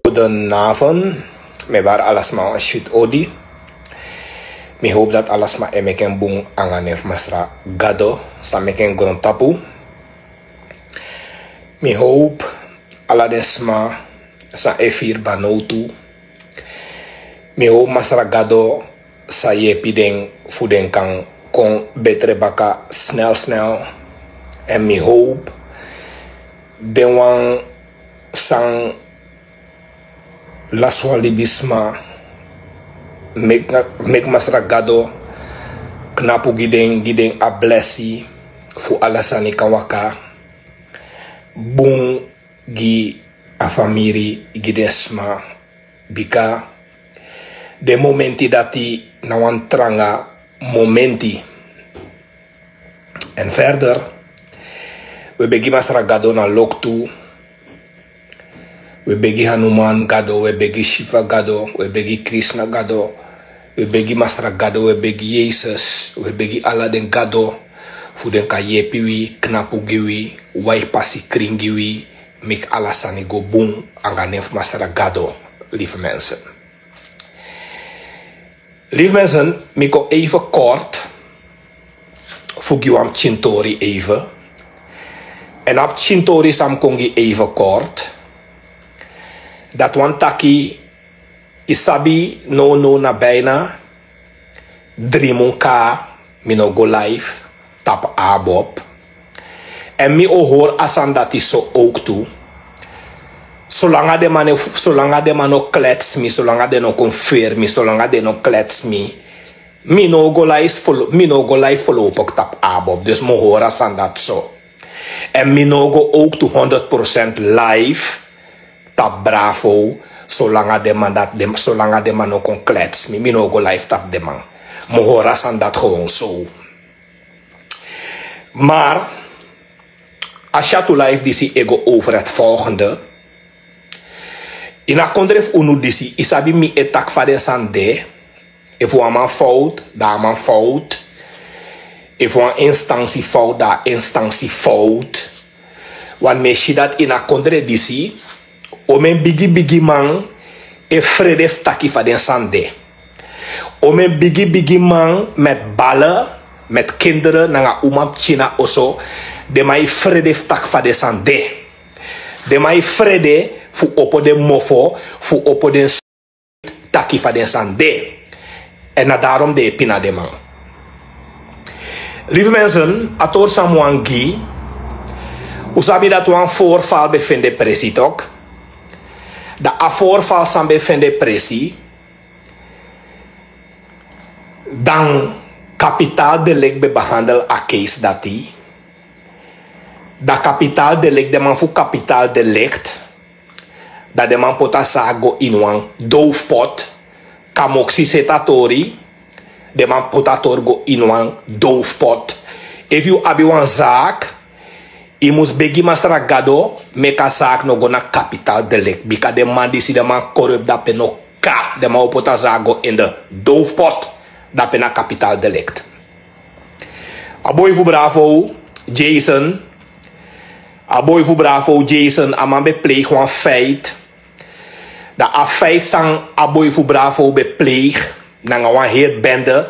Goedenavond, me waar alles maar een shoot odi. Me hoop dat alles maar emeken boom anganef masra gado, sa meken grond tapu. Me hoop ala desma sa efir banotu. Me hoop masra gado sa yepi den fuden kan kon betre baka snel. En me hoop den wan sang laswa libisma mek masra gado knapu giden a blessi fu alasani kawaka bung gi a famiri giden sma bika de momenti dati na wan tranga momenti. En verder we begi masra gado na loktu. We begi Hanuman gado, we begi Shiva gado, we begi Krishna gado, we begi Master gado, we begi Jezus, we begi Allah den gado, fu den ka yepiwi, knapu giwi, wai pasi kringiwi, mek Allah sani go boom, anganef Master gado, lieve mensen. Lieve mensen, miko even kort, fugiwam chintori even, en op chintori sam kongi even kort, dat wan taki isabi no na bijna 3 monka mino go live tap abob en mi hoor asan dat is zo ook toe zolang de man klets mi zolang de no confirm mi zolang de no klets mi no go live follow op tap abob dus mo hoor asan dat zo en mi no go ook to 100% live tap bravo, zolang de man ook kon klets. Mi no go live tap de man. Mo horas aan dat gewoon zo. Maar, als je to live disi ego over het volgende. In a kondref unu disi, isabi mi etak van de sande. If we man fout, daar man fout. If we instantie fout, daar instantie fout. Want me shi dat in a kondre disi. Omen bigi man e fredef taki fa den sande. Omen bigi man met ballen, met kinderen, nanga umam China oso, de mai fredef tak fa den sande. De mai frede fu opo den mofo, fu opo den taki fa den sande. En na daarom de pina de man. Lieve mensen, ator samuan gi, usabi dat wan voorval bevinden presitok. Da a voorval san bevinden pressie. Dan kapitaal delict be behandel a case dati. Da kapitaal delict de man fu kapitaal delict. Da de man pota sago in wan doofpot. Kamoxi setatori. De man potator go in wan doofpot. If you abi wan zaak. I mus begi masra gado meka zaak no go na kapitaal delict. Bika de man disi de man corrupt dape no ka. De man opota zago in de doofpot. Dape na kapitaal delict. Aboy fu bravo Jason. Aboy fu bravo Jason. Aman bepleeg wan feit. Da a feit sang aboy fu bravo bepleeg. Nanga wan heer bende.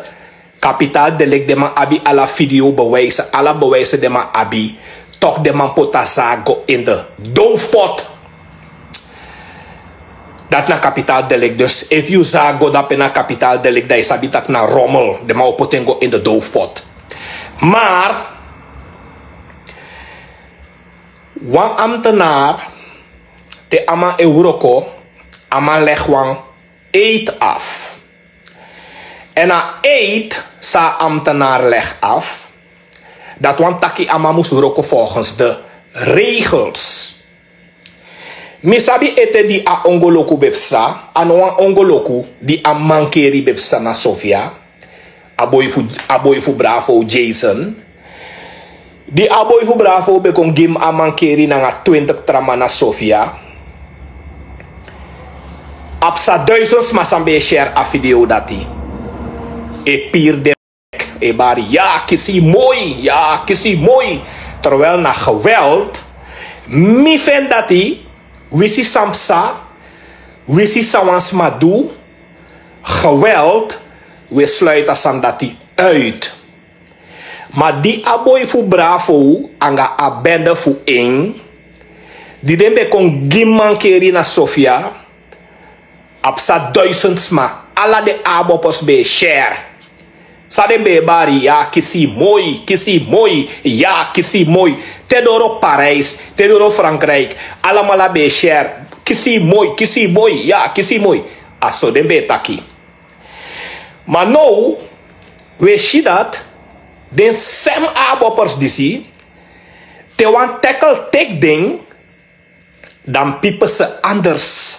Kapitaal delict de man abi ala video bewijzen. Ala bewijzen de man abi. Toch de man pota zago in de doofpot. Dat na kapitaal delict. Dus if you zago dat na kapitaal delict, dat is abitak na rommel. De man potengo in de doofpot. Maar, wan ambtenaar, de ama euroko, ama leg wan eet af. En na eet, sa ambtenaar leg af. Dat wan taki ama moest roko volgens de regels. Misabi ete di a ongoloku bepsa. Ano wan ongoloku di a mankeri bepsa na Sofia. Aboy fu bravo Jason. Di aboy fu bravo bekon gim a mankeri na nga 20 trama na Sofia. Apsa 1000 masambe share a video dati. E pier de e bari, ja, kisi mooi. Terwijl na geweld, mi vind dat hij, wisi samsa, Wisi sawans madu, geweld, we sluiten sandati uit. Maar die aboy fu bravo, anga abende fu eng, die dembe kon gimman keri na Sofia, apsa 1000 sma, ala de abopos be share. Sa de be bari, ja, kisi mooi, ja, kisi mooi. Te doro Parijs, te doro Frankrijk, allemaal be share. Kisi mooi, ja, kisi mooi. Aso de be taki. Maar nou, we zien dat, den sem abopers disi, te wan tackle tek ding, dan piepen ze anders.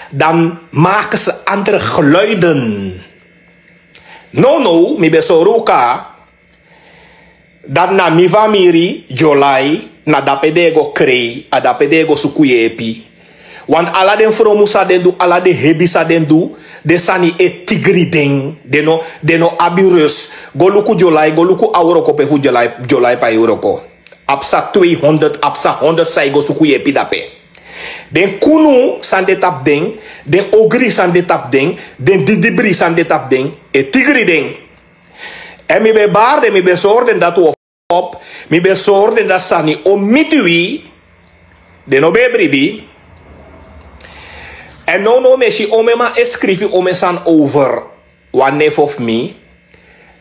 Dan maken ze andere geluiden. No, mi be so ruka, dat na mi famiri, Jolai, na dapedego krei, a dapedego sukuyepi. Want ala den fromusa den du, ala de hebisa den du, de sani e tigri ding, de no abirus. Goluku Jolai, goluku auroko pe fu Jolai pa euroko. Apsa 200, apsa 100 saigo sukuyepi dape. Den kunu san de tap ding, den ogri san de tap ding, den didibri san de tap ding, e tigri ding. En mi be barde, mi be sorden dat u op, mi be sorden dat sani o mitui, den o be bribi. En no meshi ome ma escrivi ome san over one nef of me,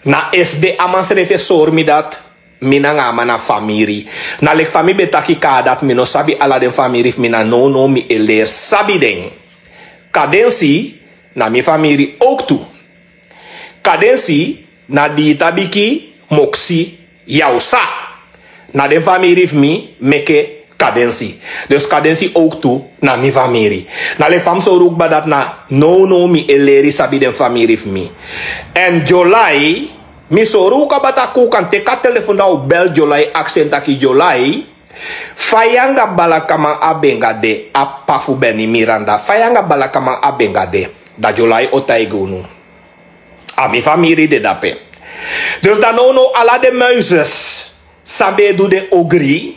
na SD amasrefe sor mi dat, mina ngama na famiri. Na lek fami betaki ka dat mi no sabi ala den famiri mina no mi ele sabi den. Kadensi na mi famiri ook toe. Kadensi na di tabiki moksi yausa. Na den famiri mi meke kadensi. Dus kadensi ook toe na mi famiri. Na lek fam so roek badat na no mi eleri sabi den famiri mi. En July mi soru ka bataku kan te ka telefon da bel Jolai accent aki Jolai. Fayanga balakama abenga de apafu beni Miranda. Fayanga balakama abenga de da Jolai otaigunu. A mi famiri de dape. Dus dan no ala de muizes sabe do de ogri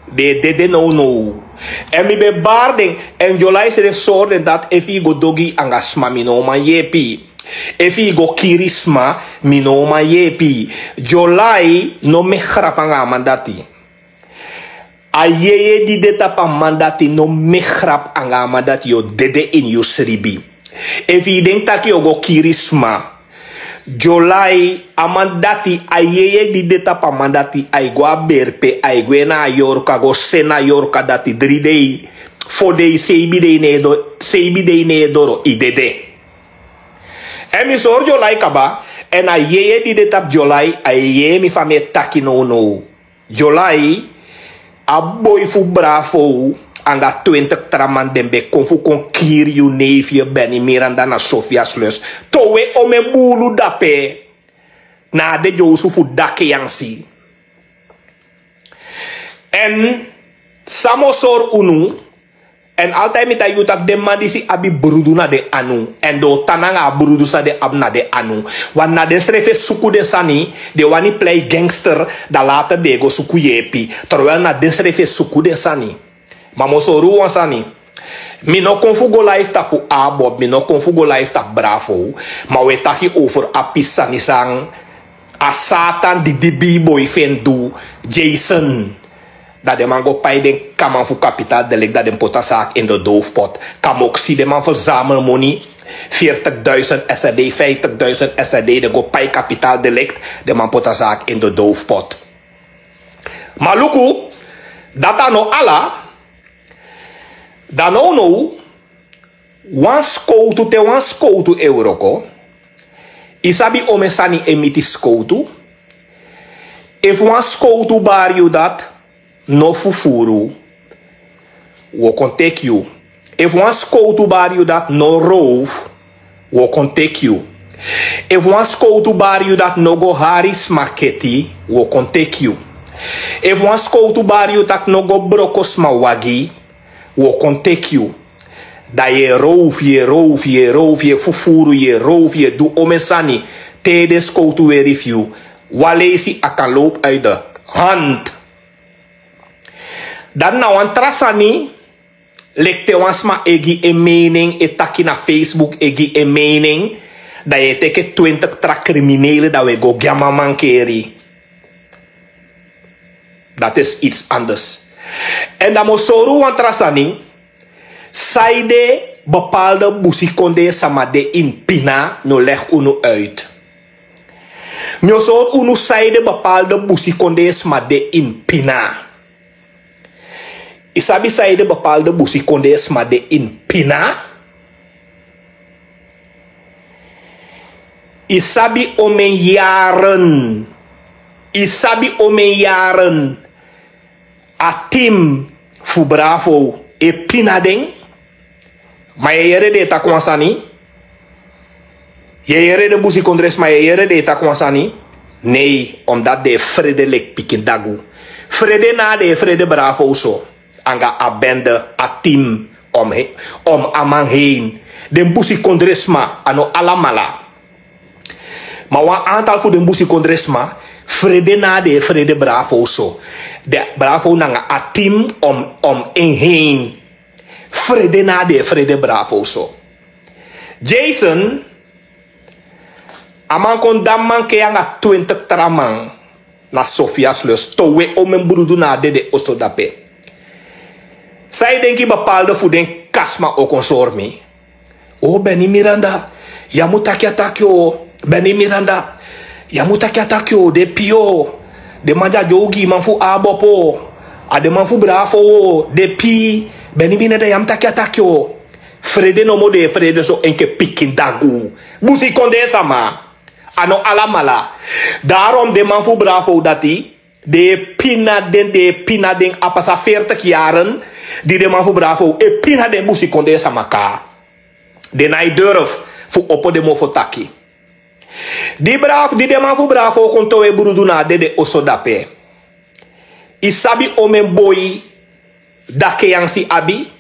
de no. En mi be barding en Jolai se de sorden dat if i go dogi anga smami no ma yepi. If I go kirisma, mi no ma yepi. Jolai no me grapanga mandati. A yeye di deta pa mandati no me grap anga mandati yo dede in yo sribi. If I denk tak yo go kirisma, Jolai amandati a yeye di deta pa mandati ay gwa berpe ay gwe na yorka go sena yorka dati 3 day 4 day seibi day ne doro I dede. En mi sor Jolai kaba, en a yeye di de tap Jolai, a yeye mi fame taki no. Jolai, a boy fu bravo, anga 20 traman dembe konfu kon kir yu neefje Benny Miranda na Sofia Slus. Towe ome bulu dape, na de josu fu dake yangsi. En samosor unu, en altijd met dat tak de man die si abi brudu na de anu. En do tananga brudu sa de ab na de anu. Want na de strefe suku de sani, de wani play gangster, da later de go suku yepi. Terwijl na de strefe suku de sani. Mamo so ruwan sani. Mi no konfugo life tapu abob, mi no konfugo life tap bravo. Ma we taki over api sani sang. A Satan di dibi boy fendu, Jason. Dat de man go pay den kaman fu kapitaal de lik dat den potasaak in de doofpot. Kam ook zie de man verzamel money. 40.000 SRD, 50.000 SRD. De go pay kapitaal de lik de man potasaak in de doofpot. Maar luku, dat dan no ala. Dan no, wan skoutu te wan skoutu euroko. Isabi omesani emiti skoutu. If wan skoutu bar you dat. No fufuru, we can take you. If one scout to bar you that no roof, we can take you. If one scout to bar you that no go haris maketi, we can take you. If one scout to bar you that no go brokos mawagi, we can take you. Da ye roof, ye fufuru, ye roof, ye do omesani, te de scout to review. Walesi akan loop uit de hand. Dan nou een trasani, Lekte wansma egi e mening, e taki na Facebook egi e mening, dat je teke 20 tra criminelen dat we go gamma mankeri. Dat is iets anders. En dan moet zo wantrasani, saide bepaalde busikonde samade in pina, no leg unu uit. Myo zo unu saide bepaalde busikonde samade in pina. Isabi saide bepaalde busikonde samade in pina. Isabi omen jaren. Isabi omen jaren. A team fu bravo e pina ding. Maar je jere de ta kwansani. Je jere de busikondres, maar je jere de ta kwansani. Nee, omdat de vrede lek pikindagu. Vrede na de vrede bravo zo. Anga a bende, a team om amang heen. De busikondresma ano alamala. Maar wat aantal voor de busikondresma, vrede na de vrede bravo zo. De bravo nanga a team om in heen. Vrede na de vrede bravo zo. Jason, aman kon damman ke anga 20 tramang na Sofia's lus. Towe omen brudu na de osto dape. Zij denken bepaalde voor den kasma ook een me. Oh, Benny Miranda, ya moet takyo. Benny Miranda, ya moet takyo de pio. De manja jogi man fu abopo. A de man fu bravo de pi. Benny Miranda yam takyo. Frede no mo de frede so enke pikin dagu. Busi konde sama. Ano alamala. Daarom de man fu bravo dati. De pina den apasa 40 jaren. Die de man fu bravo. E pina den busi konde sama ka. De na durf fu opo de mo fotaki. Die de man fu bravo kon towe buruduna de osodape. Isabi omen boy dake yang si abi.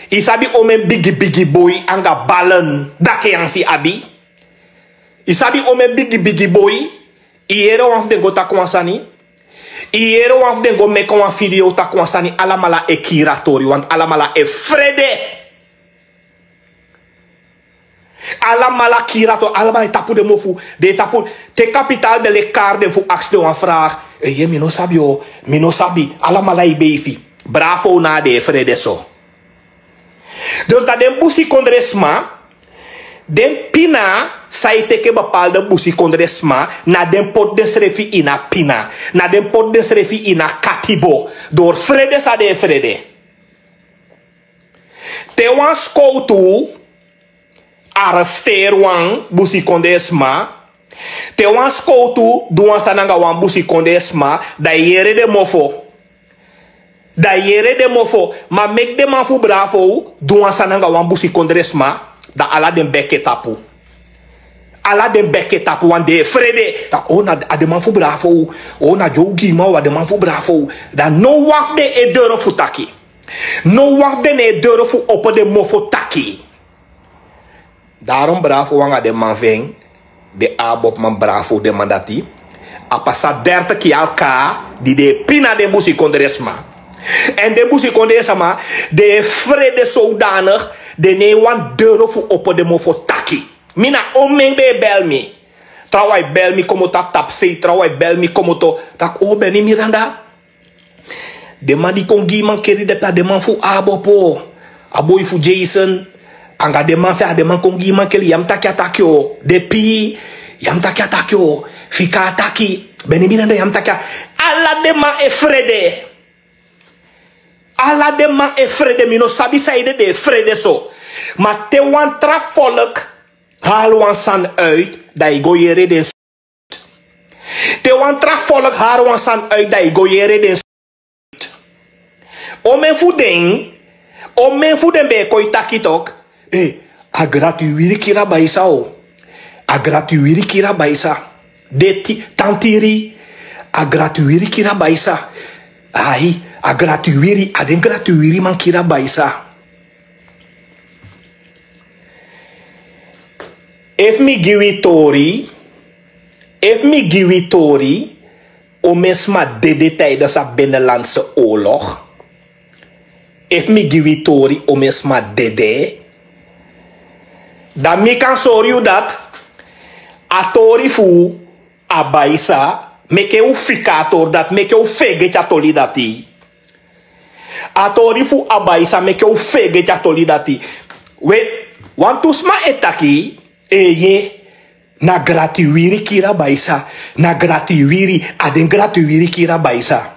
Isabi omen bigi boy anga balen dake yang si abi. Isabi omen bigi boy. Iero waf de go takwansani. Iero waf de go meko wan video takwansani alamala e kiratori. Want alamala e frede. Alamala kirato, alamala tapu de mofu, de tapu, te capital de le carte fu axte wan vraag. Ye mi no sabi o, mi no sabi, alamala i befi. Bravo na de frede so. Dus dat den busi kondresma, den pina, sai teke bepaalde busi kondresma, na den pot desrefi ina pina, na den pot desrefi ina katibo, door frede sa de frede. Te wan skoutu, arresteer wan busi kondesma. Te wan skoutu duan sananga wan busi kondesma. Da yere de mofo. Da yere de mofo. Ma mek de man fu bravo. Duan sananga wan busi kondesma. Da ala den beke tapu. Ala den beke tapu wan de frede. Da o na de man fu bravo. O na jogi ma wa de man fu bravo. Da no waf de e deur fu taki. No waf de ne deur fu opo de mofo taki. Daarom bravo wanga de man veng. De abop man bravo de mandati. A passa 30 jaar ka. Die de pina de busi kondresma. En de busi kondresma. De vrede zodanig. De ne wan deur fu opo de mofo taki. Mina omeng be bel mi. Trawai bel mi komo tak tap se. Trawai bel mi komo to. Tak o Benny Miranda. De man di kongi man keri de pa de man fu abopo. Aboy fu Jason. Anga de man fe de man kongi man keli yam taki atakyo. De pi yam taki atakyo. Fika ataki. Benny Miranda yam taki. Alla de man e frede. Alla de man e frede. Mino sabi saide de frede so. Maar te wan tra volk. Haal wan san uit. Dat je go jere den s**t. Te wan tra volk. Haal wan san uit. Dat je go jere den s**t. Omen voeding. Omen voeding be koi taki tok. A grat wirie kira baisa o. A grat wirie kira baisa. De tantiri. A grat wirie kira baisa. Ai, a grat wirie. A den grat wirie man kira baisa. If mi giwi tori. O mesma de tijdens a binnenlandse oorlog. if me give it tori o mesma dede, dan me kan sorry you dat a tori fu a baisa, make u ficator dat make u fege chatoli dati. A tori fu a baisa make u fege chatoli dati. We want to sma etaki eye na gratuiri kira baisa, na gratuiri aden gratuiri kira baisa.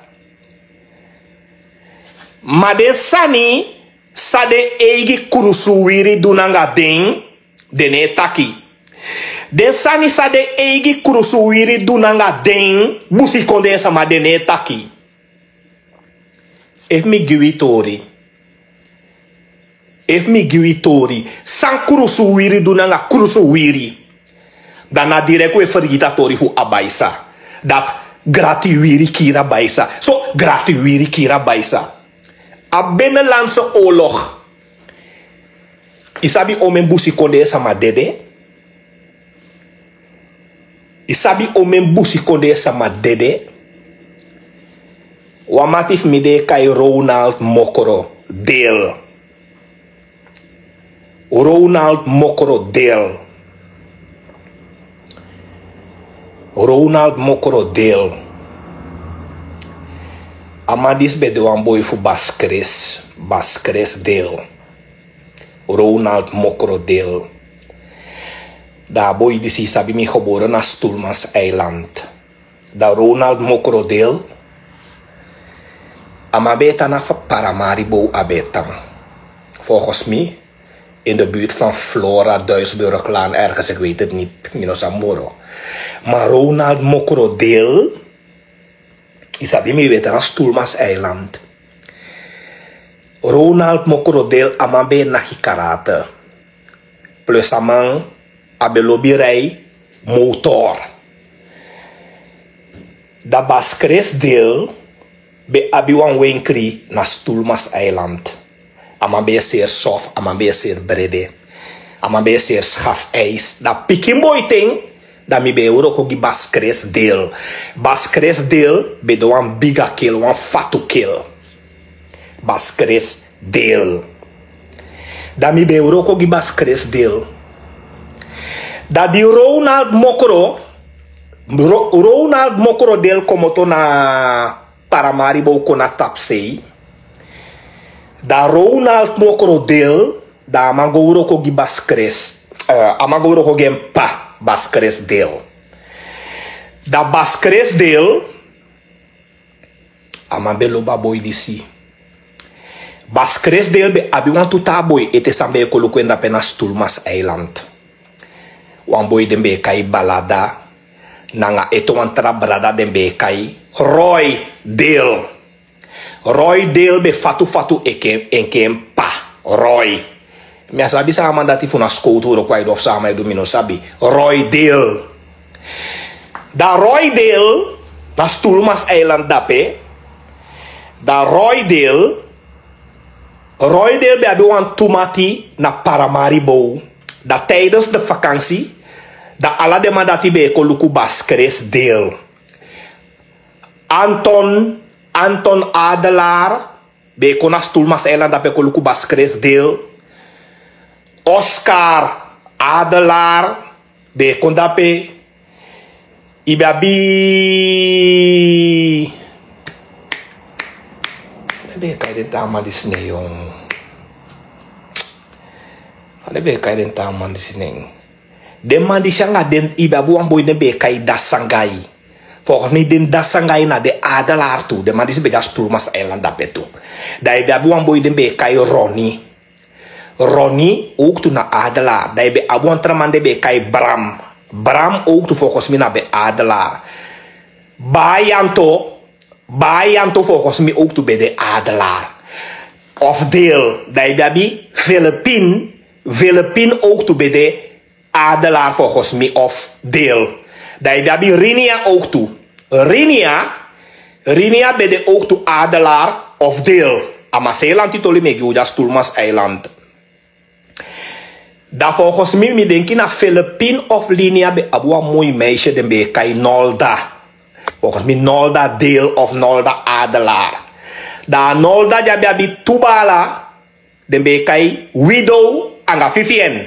Ma de sani sa de eigi kurusuwiri dunanga den dene taki. De sani sa de eigi kurusuwiri dunanga den busi konde sa ma dene taki. If me give it tori. If me give it tori. San kurusuwiri dunanga kurusuwiri. Dan na direct we vergita tori fu abaisa. Dat gratuiri kira baisa. So gratuiri kira baisa. A binnenlandse oorlog. Isabi omen busi konde sama dede. Isabi omen busi konde sama dede. Wamatif mide kai Ronald Mokoro deel. Ronald Mokoro deel. Ronald Mokoro deel. Amadis be de wan boy fu Baskres deel. Ronald Mokro deel. Da boy disi sabi mi geboren na Stoelmans eiland. Da Ronald Mokro deel. Amabeta na Paramaribo abetang. Volgens mij in de buurt van Flora, Duisburglaan, ergens, ik weet het niet, Minosamoro. Maar Ronald Mokro deel. Isabi mi weten na Stoelmans eiland. Ronald Mokrodel amabe na hikarate. Plus amang abelobirei motor. Da Baskres deel be abiwan wenkri na Stoelmans eiland. Amabe zeer soft, amabe zeer brede. Amabe zeer schaf ijs. Da pikimboy ting. Da mi be euro kogi Baskres deel. Baskres deel be do wan biga kill, wan fatu kill. Baskres deel. Da mi be euro kogi Baskres deel. Da di Ronald Mokro deel komoto na Paramaribo kona tapsei. Da Ronald Mokro deel da amago euro kogi Baskres. Amago euro kogi empa. Baskres deel. Da Baskres deel. Amabelo baboy disi. Baskres deel be abi wan tuta boy ete sambe kolukwenda pena Stoelmans eiland. Wan boy den be kai balada. Nanga eto wan tra balada den be kai Roy deel. Roy deel be fatu enke pa. Roy. Me sabi sa amandati funa skoutu kwai dof sa amay domino sabi. Roy deel. Da Roy deel na Stoelmans eiland dape. Da Roy deel be abi wan tumati na Paramaribo. Da tijdens de vakantie. Da ala de mandati be koluku Baskres deel. Anton Adelaar be kona Stoelmans eiland dape koluku Baskres deel. Oscar Adelaar be kondape Ibabi be kai den tama di sne yong. Ale be kai den tama di sne. Den man di shanga den Ibabu wan boy den be kai dasangai. Volgens mij den dasangai na de Adelaar toe. Den man di se be das Stoelmans eiland dape toe. Da Ibabu wan boy den be kai Ronnie ook toen naar Adelaar. Dat je bij Abuantraman bij kai Bram. Bram ook toen volgens mij naar bij Adelaar. Bayanto volgens mij ook toen bij de Adelaar. Of deel. Dat je bij Philippine ook toen bij de Adelaar volgens mij. Of deel. Dat je bij Rinia ook toe. Rinia bij de ook toe Adelaar of deel. Amaseeland titoli me Juda Stoelmans eiland. Da volgens mij mi denki na Philippine of Linia be abu een mooi meisje den be kai Nolda. Volgens mij Nolda deel of Nolda Adelaar. Da nol da jabi abi tubala. Dembe kai widow anga fifien.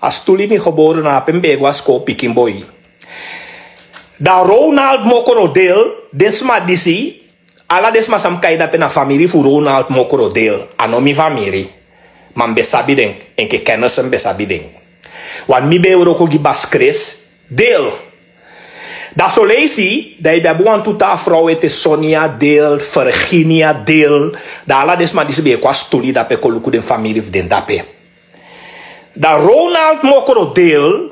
Astuli mi geboren na pembe was ko pikin boy. Da Ronald Mokorodel desma disi ala desma sam kai da pena family fu Ronald Mokorodel ano mi family. Man besabi den en ke kennis en besabi den. Wan mi be ko gi baskres deel. Da so leisi, da je bebuan tuta vrouw ete Sonia deel, Virginia deel. Da ala desma disi be kwa stuli da pe koluku den familie den dape. Da Ronald Mokoro deel,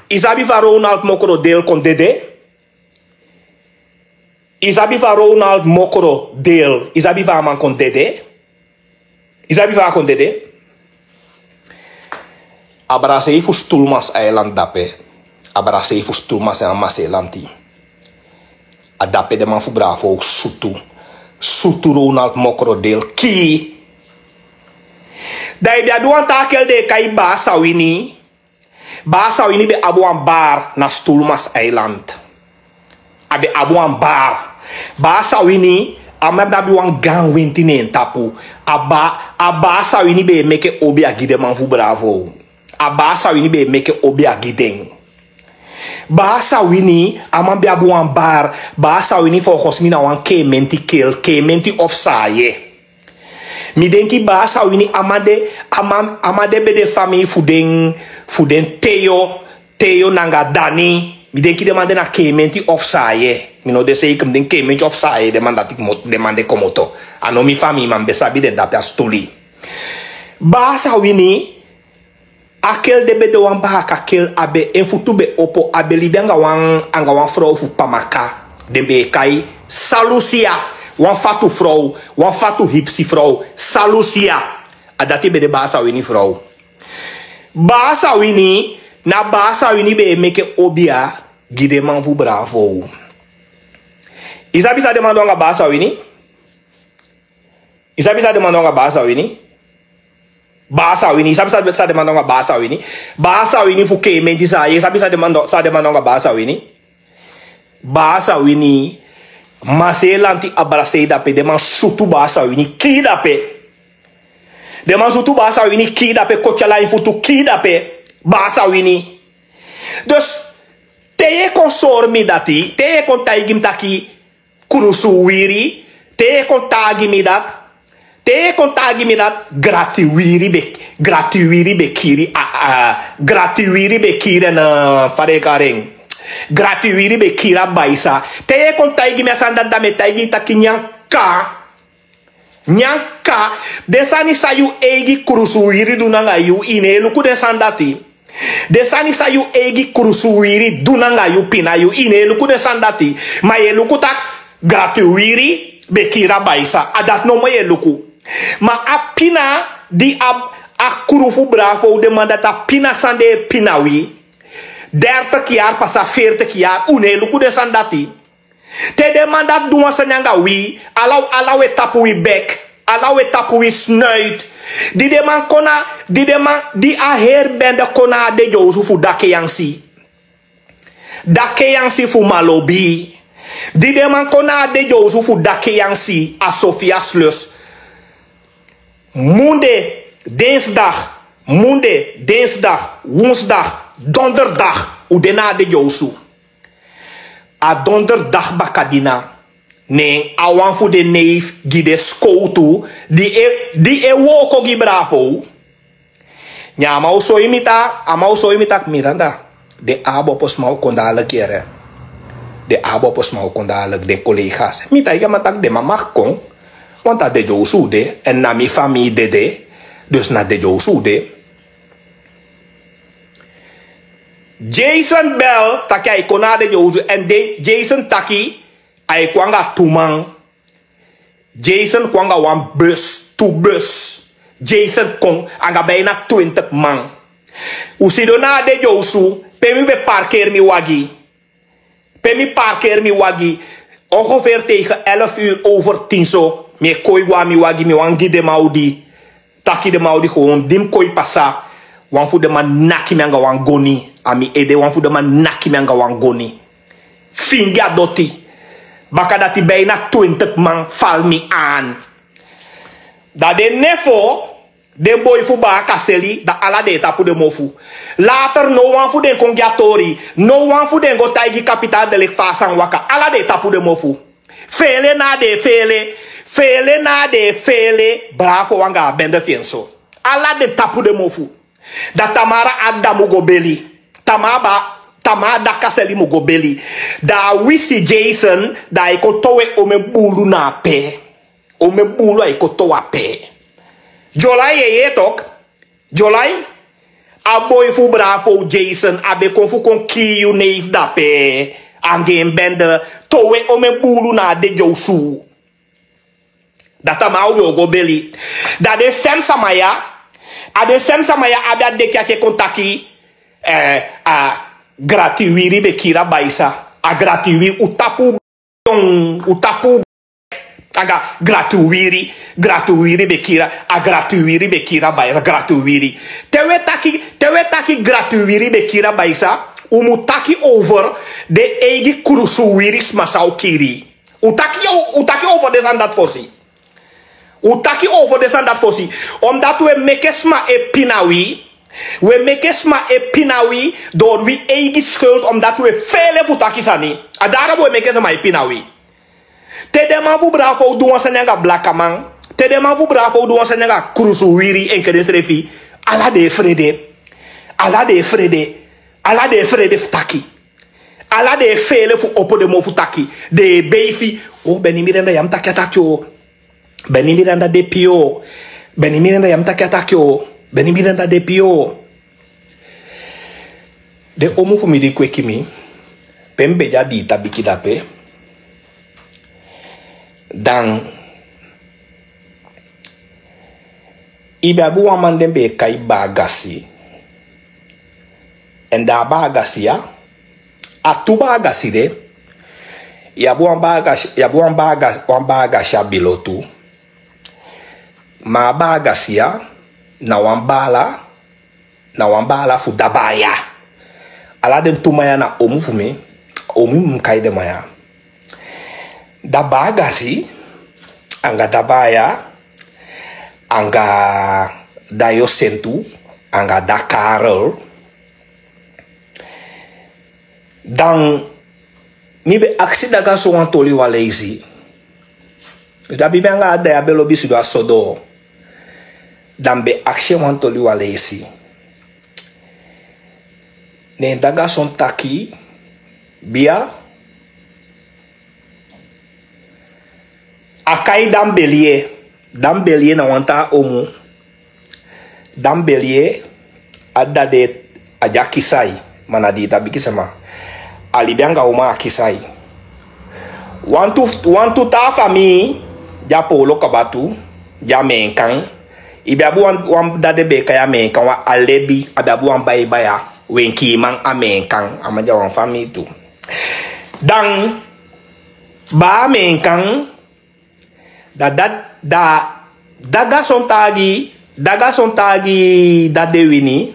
isabi va Ronald Mokoro deel kon dede. Isabi va Ronald Mokoro deel, isabi va man kon dede. Isabi va kon dede. Abrasei fu stulmas eiland dape. Abrasei fu stulmas en maselanti. A dape de man fu bravo ook sutu. Sutu Ronald Mokoro deel ki. Dai bia duan takel de kai ba sawini. Ba sawini be abuan bar na stulmas eiland. Abe abuan bar. Ba sawini amaba biwan gan wintine tapu. Aba sawini be meke obi agide man fu bravo. Abasa wini be meke obi agideng. Basa wini aman be abu wan bar. Basa wini volgens mina wan kementi kill. Kementi of saye. Mi denki basa wini amade be de famille fuden Theo nanga dani. Mi denki demande na kementi of saye. Mi no de se ikem den kementi of saye demande komoto. Ano mi famille man besabi de dapia stuli. Basa wini akel de be de wan bahak akel abe enfutu be opo abe libe anga wan vrouw fu pamaka de be kai salusia wan fatu vrouw wan fatu hipsi vrouw salusia adati be de basa wini vrouw basa wini na basa wini be meke obia gide man fu bravo isabisa demando anga basa wini isabisa demando anga basa wini Bahasa wini, sabi sa demando nga bahasa wini. Bahasa wini fu kementi sa ye, sabi sa demando nga bahasa wini. Bahasa wini, maselanti abrasei dape, deman sutu bahasa wini, ki dape. Deman sutu bahasa wini, ki dape, kochala infutu, ki dape. Bahasa wini. Dus, teye kon sormi dati, teye kon taigim taki kurusu wiri, teye kon tagimi dat. Te kontagi mi dat gratuiri be kiri na fare kareng. Gratuiri be kira baisa. Te kontagi mi asanda dame taigi taki nyanka. Desani sayu egi kurusuiri dunanga yu ine luku desandati. Desani sayu egi kurusuiri dunanga yu pina yu ine luku desandati. Ma ye luku tak gratuiri be kira baisa. Adat no mo ye luku. Ma a pina di a kurufu bravo demanda ta pina sande pinawi 30 jaar pasa 40 jaar une luku de sandati te demanda duwa sanyanga wi alaw etapu wi bek alaw etapu wi snuit di deman kona di a her bende kona de josu fu dake yansi fu malobi di deman kona de josu fu dake yansi a Sofia Slus Monday, dinsdag, woensdag, donderdag, udena de Josu. A donderdag bakadina. Nee, awan fu de neef gide skoutu. Die e woko gi bravo. Nya ama so imita Miranda. De abo pos mau kondale kere. De abo pos mau kondale de collega's. Mita iga matak de mamak kong. Want dat de Josu de en na mi familie de. Dus na de Josu de. Jason Bell taki ay kona de Josu en de Jason taki ay kwanga tumang. Jason kwanga wan bus, 2 bus. Jason kon anga bijna 20 man. Usido na de Josu pemi be parkeer mi wagi. Ongeveer tegen 11 uur over 10 zo. Me koi wa mi wagi mi wangi de maudi. Taki de maudi gewoon dim koi pasa. Wan fu de man naki me anga wan goni. Ami ede wan fu de man naki me anga wan goni. Finga doti. Baka dati bijna 20 man val mi aan. Dat de nefo, de boy fu ba kaseli, da ala de tapu de mofu. Later no one fu den kongiatori, no one fu den go taigi kapital de lek fasan waka, ala de tapu de mofu. Fele na de fele, fele na de fele, bravo wanga bende fienso. Ala de tapu de mofu. Da tamara adamu go beli. Tama da kaseli mo go beli. Da wisi Jason, da iko towe ome bulu na pe. Ome bulu iko towa pe. Jolai ye tok. Jolai. Aboy fu bravo Jason. Abe kon fu kon kiyu neif da pe. Angeen bende. Towe ome bulu na de josu. Da tama uwe go beli. Da de sem samaya. Ade sem samaya abe ade kya ke kontaki. Grati wiri be kira baisa. A grati wiri utapu. Utapu. Aga gratu wiri be kira. A gratu wiri be kira baisa. Gratu wiri. Tewe taki gratu wiri be kira baisa. Umutaki over de egi kurusu wiri smasau kiri. Utaki over de zandat fosi. Utaki over de zandat fosi. Omdat we mekesma e pinawi. We mekesma e pinawi. Door we egi schuld. Omdat we vele futaki sani. Adara we mekesma e pinawi. Te deman fu bravo duwan senenga blaka man. Te deman fu bravo duwan senenga kurusu wiri enke de strefi. Ala de frede. Ala de frede. Ala de frede futaki. Ala de fele fu opo de mo futaki. De beifi. Oh Beni Miranda yam taki atakyo. Beni Miranda de pio. Beni Miranda yam taki atakyo. Beni Miranda de pio. De omu fu mi di kwekimi. Pembe ja di tabiki dape. Dan ibe abu waman dembe kai bagasi. En da bagasi ya. Atu bagasi de. Yabu wan bagasi ya bilotu. Ma bagasi ya. Na wan bala fu dabaya. Ala den tumaya na omu fu me. Omu mkai de maya. Da bagasi anga dabaya anga da yosentu anga da karel dan mi be aksi daga so wan toli walezi da bi anga da ya belo bisu do sodo dan be aksi wan toli walezi ne daga son taki bia akai dambelie na wanta omu dambelie ada de ajakisai manadi tabikisema alibianga uma akisai wantu ta fami ja polo kabatu ja menkan ibiabu wan dade be kaya menkan wa alebi ababu wan bai baya wenki man amenkan amaja wan fami tu dan ba menkan daga son tagi dade wini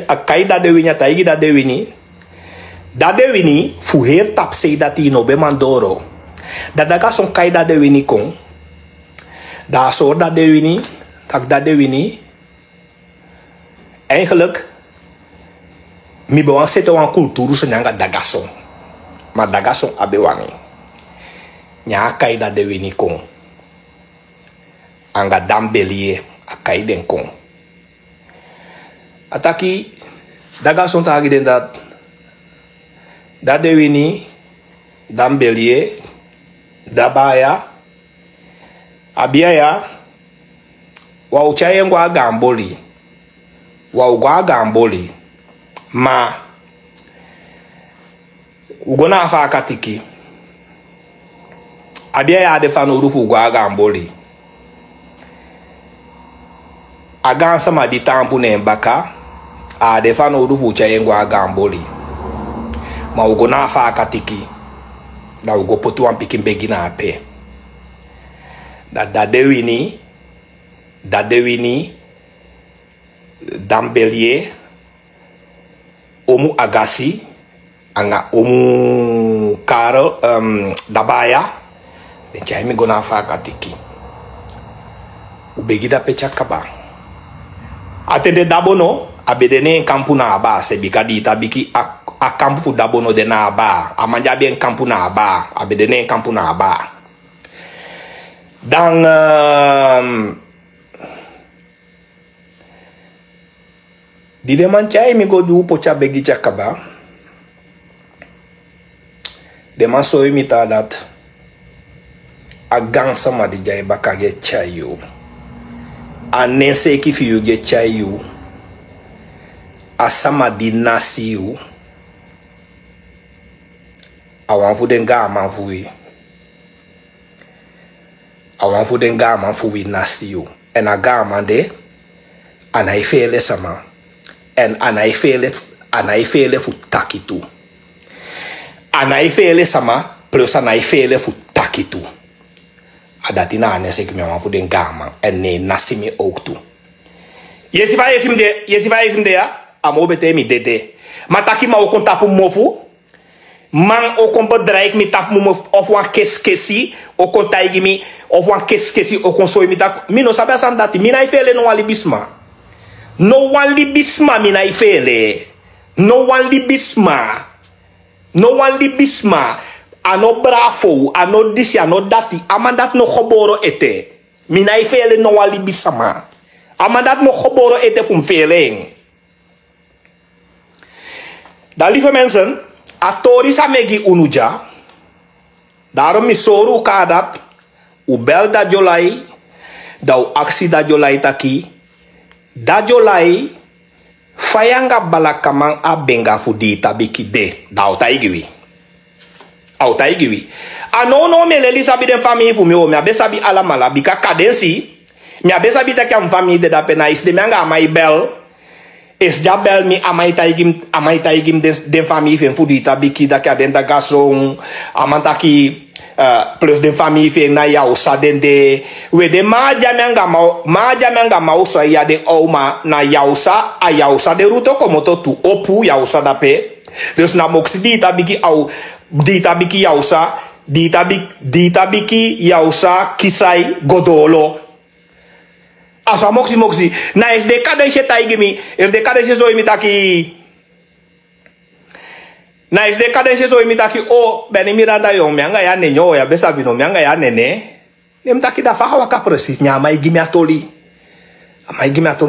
akai dade wini fuher tap sei dati no be mandoro daga son kai dade wini kon da so dade wini tak dade wini eigenlijk mi be wan seto wan kulturu so nyanga dagason ma dagason abewani nya kai da de wini kon anga dambelie akai den kon ataki daga son tagi den da de wini dambelie dabaya abiaya wa uchaye ngwa gamboli ma ugona fa katiki abia ya de fano rufu gwa gamboli aga sama di tampu ne mbaka a de fano rufu chaye ngwa gamboli ma ugo na fa katiki da ugo potu wan pikin begina ape da dewini dambelie omu agasi anga Karel dabaya den chai mi gona faka tiki ubegida pecha kaba atende dabono abedene kampu na aba sebika di tabiki a kampu dabono de na aba amanja bien kampu na aba abedene kampu na aba dan di de man chai mi go du pocha begi chakaba de man so imita dat a gang sama di jai bakage chayu a nense ki fiyu ge chayu a sama di nasiyu a wanfu den ga man fuwi a wanfu den ga man fuwi nasiyu en a ga man de ana ifele sama en ana ifele fu takitu ana ifele sama plus ana ifele fu takitu adatina anese kimi wanfu den ga man en ne nasimi ook tu yesifa yesim de ya amobete mi dede mataki ma o kontapu mofu man o kon bedreig mi tap mo of wan keskesi o kon taigi mi of wan keskesi o kon so mi tak mi no sabe sam dati mi na ifele no walibisma no walibisma mi na ifele no walibisma ano brafo ano disi ano dati amandat no khoboro ete mi na ifele no walibisma amandat no khoboro ete fum feeling. Da lieve mensen, atori sa megi unuja. Daarom is soru kadat. U bel da jolai. Da u aksi da jolai taki. Da jolai. Fayanga balakamang abenga fudi tabiki de. Da u taigiwi. Ano no me leli sabi den famille fu mi o. Mi abe sabi alamala. Bika kadensi. Mi abe sabi taki am famille de da pena. Is de mianga amai bel. Is jabel mi amai taigim den famille fen fudita biki da ka den da gason amantaki plus den famille fen na ya usa den de we de ma jamanga ma usa ya de oma na ya usa de ruto como tu opu ya usa da pe dus na moxidita biki au dita biki ya usa dita biki ya usa kisai godolo asa moxi na is de kadensje taigimi er de kadensje zo imitaki na is de kadensje zo imitaki o beni Miranda yo mianga ya nenyo ya besa bino mianga ya nene nem taki da fa hawa ka precies nya mai gimi atoli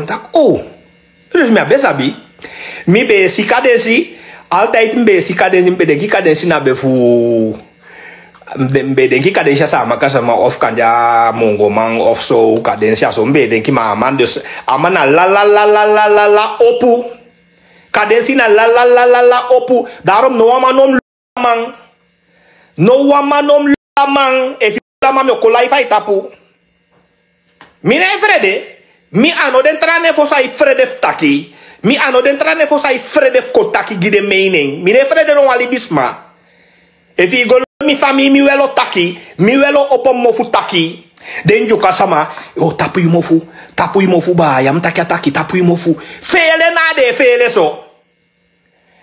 tak o dus mi besa bi mi be si kadensi altijd mbe si kadensi mbe de ki kadensi na be fu denki kadensja sama kasama of kanja mongo man of so kadensja so denki ma man dus amana la opu kadensi na la opu daarom no amanom lamang if lamang yo kolai fai tapu mi ne frede mi ano den trane fo sai frede taki mi ano den trane fo sai frede kotaki gide meaning mi ne frede no alibisma if you go mi famille mi welo taki mi welo opom mofu taki den joka sama o tapu mofu ba yam taki tapu mofu fele na de fele so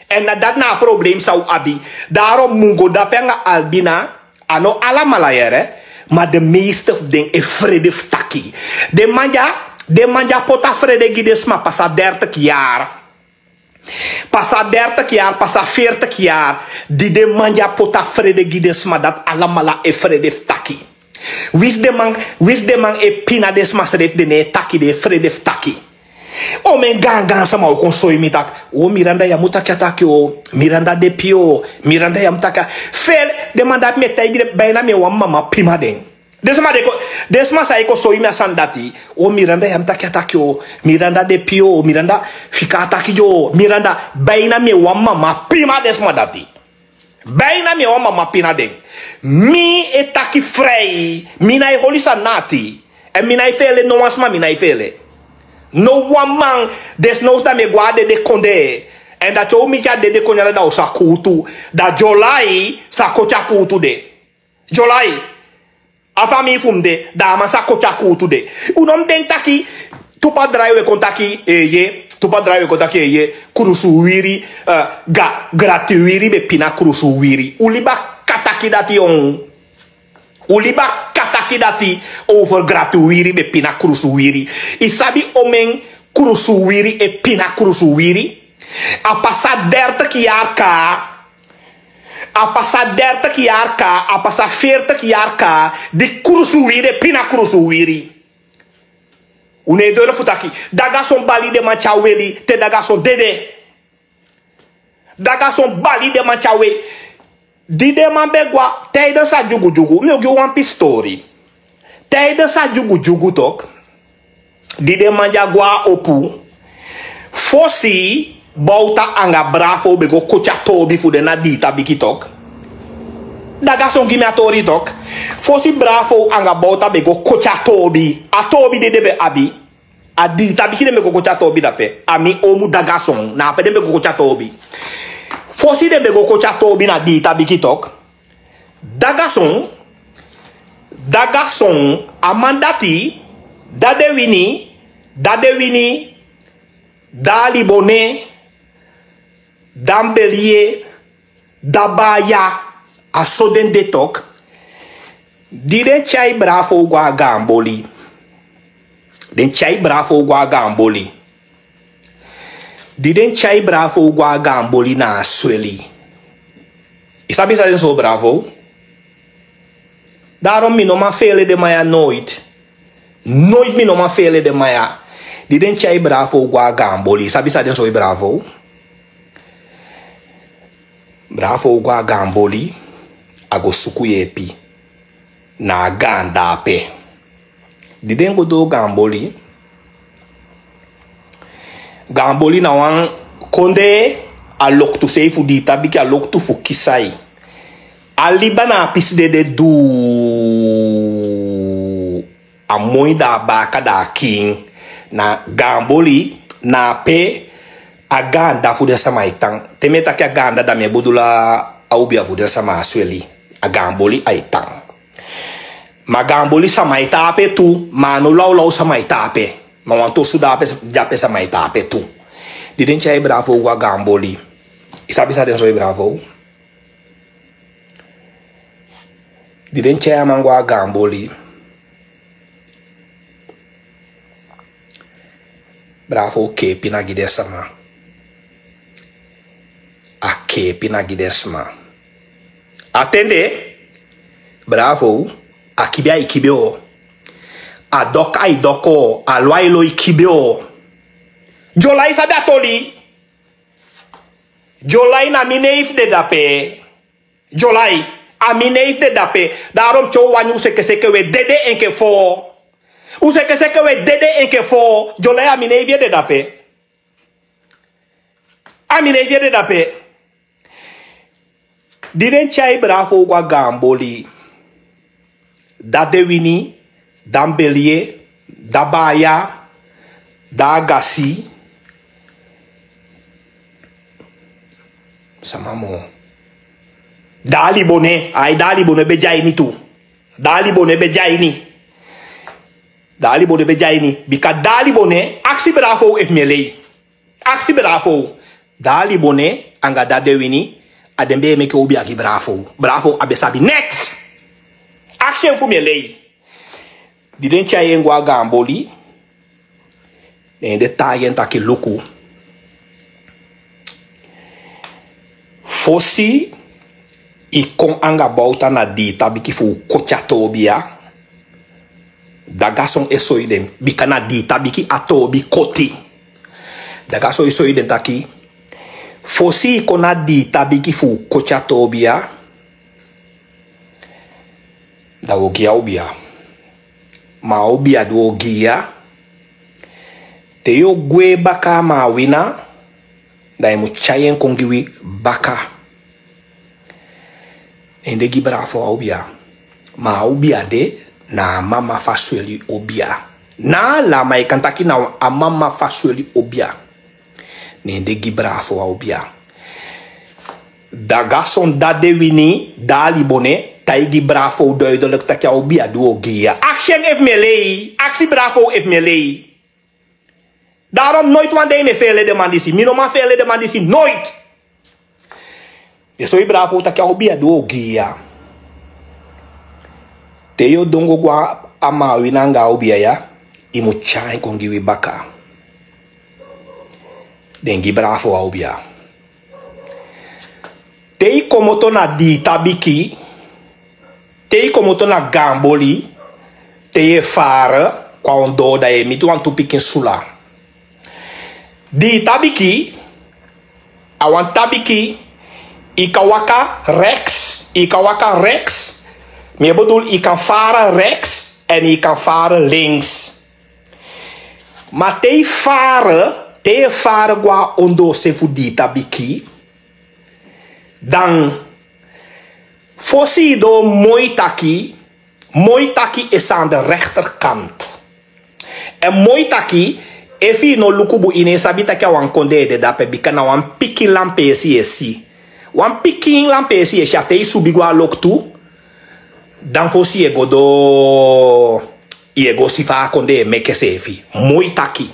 en dat na probleem sau abi daarom mungo da penga albina ano ala malayere maar de meeste ding e vrede taki de manja pota vrede gides ma passa 30 jaar passa 30 jaar, passa 40 jaar. Die de manja pota vrede gidesma dat alamala e vrede taki. Wis de man e pina desma sref de ne taki de vrede taki. O men gang sama o konsoi mitak. O Miranda ya mutaka taki o. Miranda de pio. Miranda ya mutaka. Fel de man dat me taigire bayna me wa mama pima den. Desma sa iko so imi asandati o Miranda ya mtaki ataki o Miranda de pio o Miranda fika ataki jo Miranda baina me wa mama pima desma dati baina me wa mama pina den mi etaki frei mi na holisa nati en mi na ifele no wasma mi na ifele no one man des no sta me guade de konde en dat yo mi ka de konyala da osakutu da jolai sa kocha kutu de jolai a famille fumde da masa kocha kutu de unom den taki tu pa drive kon taki ye Tu pa drive ko take ye kroes wirie grat wirie be pina kroes wirie. Uliba kataki dati on. Uliba kataki dati over grat wirie be pina kroes wirie. Isabi omen kroes wirie e pina kroes wirie. A passar 30 jaar ka. A passar 30 jaar ka. A passar 40 jaar ka. De kroes wirie pina kroes wirie. Une dole futaki. Daga son bali de manchaweli. Te daga son dede. Daga son bali de manchawe. Dide man begwa. Teiden sa jugu jugu. Me ogi one piece story. Teiden sa jugu jugu tok. Dide man jagwa opu. Fosi. Bauta anga bravo bego kocha tobi fu de na dita biki tok. Daga son gimi atori tok. Fosi bravo anga bauta bego kocha tobi. A tobi de debe abi. A dita biki de bego kocha tobi dape. Ami omu daga son. Na ape de bego kocha tobi. Fosi de bego kocha tobi na dita biki tok. Daga son. Amandati. Dade wini. Dali bone. Dambelie, dabaya, a soden de tok. Diden chai bravo gwa gamboli. Den chai bravo gwa gamboli. Diden chai bravo gwa gamboli na sweli. Isabi sa den so bravo? Daarom mi no ma fele de maya nooit. Nooit mi no ma fele de maya. Diden chai bravo gwa gamboli. Isabi sa den so bravo? Bravo gwa gamboli ago suku yepi na ganda pe. Didengo do gamboli. Gamboli na wan konde a loktu seifu dita biki a loktu fu kisai. Aliba na pisi de du a moi da baka da king na gamboli na pe a ganda fu de sama itang. Temeta ke a ganda da me budula aubia fu de sama asweli. A gamboli a itang. Ma gamboli sama itape tu. Ma no lau sama itape. Ma wanto sudape jape sama itape tu. Diden chai bravo gwa gamboli. Isabi sa den so bravo. Diden chai mangwa gamboli. Bravo ke pina gide sama. Ake pina gidesma. Atende. Bravo. Akibia ikibio. Adoka idoko. Alwailo ikibio. Jolai sabi atoli. Jolai na mineif de dape. Jolai. A mineif de dape. Daarom cho wanyu seke we dede enke fo. Seke we dede enke fo. Jolai a mineif de dape. A mineif de dape. Diden chai bravo gwa gamboli. Dade wini. Dambelie. Dabaya. Dagasi. Samamo. Dali bone. Ay dali bone bejaini tu. Dali bone bejaini. Dali bone bejaini. Bika dali bone. Aksi bravo if melei. Aksi bravo. Dali bone. Anga dade wini. Adembe meke obi aki bravo. Bravo abesabi. Next. Action fu melei. Diden chaye ngwa gamboli. Nende tayen taki luku. Fosi. Ikon anga bauta na di tabiki fu kocha tobia. Dagason esoiden. Bika na di tabiki atobi koti. Dagason esoiden taki. Fosi ikon na di tabiki fu kocha tobia. Da ogia obia. Ma obia do ogia. Te yo gwe baka ma wina. Da emu chayen kongiwi baka. Ende gi bravo obia. Ma obia de na mama fasweli obia. Na la mai kantaki na a mama fasweli obia. Nende gi bravo obia. Da gason dade wini dali bone. Taigi bravo duidelijk dat jou bia do gia. Action if me lei. Actie bravo if me lei. Daarom nooit wanneer me vele de man disi. Mi no ma vele de man disi. Nooit. Je zou je bravo dat je al bij do gia. Te yo dongo gwa ama winanga obia ya. Imu chai kongi wi baka. Dengi bravo obia. Te komoto na di tabiki. Te komoto na gamboli. Te ye fare. Kwa ondo da ye mitu wantu pikin sula. Di tabiki. Awan tabiki. Ikawaka rechts. Maar bedoel, ik kan varen rechts en ik kan varen links. Maar te varen gwa ondo se fudi tabiki. Dan fossi do mooi taki is aan de rechterkant. En mooi taki, efi no lukubu ine sabita kia wan konde de dape bika na wan piki lampe esi. Wan piki lampe esi te subigwa lok tu. Dan fossi ego do ego sifa konde meke sefi. Mooi taki.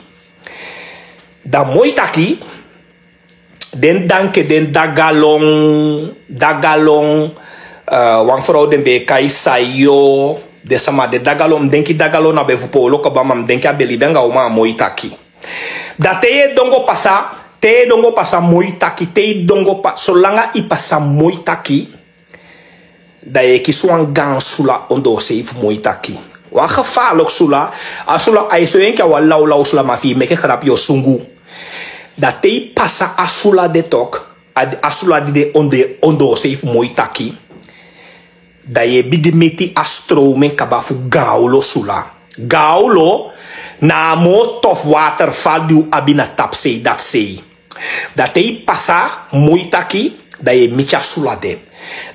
Dan mooi taki. Den danke den dagalong wan vrouw den be kai sayo de sama de dagalom denki dagalon na be fupo loka bamam denki abeli benga uma mooi taki. Da te dongo pasa mooi taki te dongo pa solanga i pasa mooi taki. Da ye kiswan gan sula ondo seif mooi taki. Wa gevaarlijk sula asula aiso enka wa lau sula mafi meke grap yo sungu. Dat te passa asula de tok, asula de ondo seif mooi taki. Da je bidimiti astromen kabafu gaulo sula. Gaulo na mo tof water valdu abina tapsei dat sei. Dat te passa mooi taki, da je micha sula de.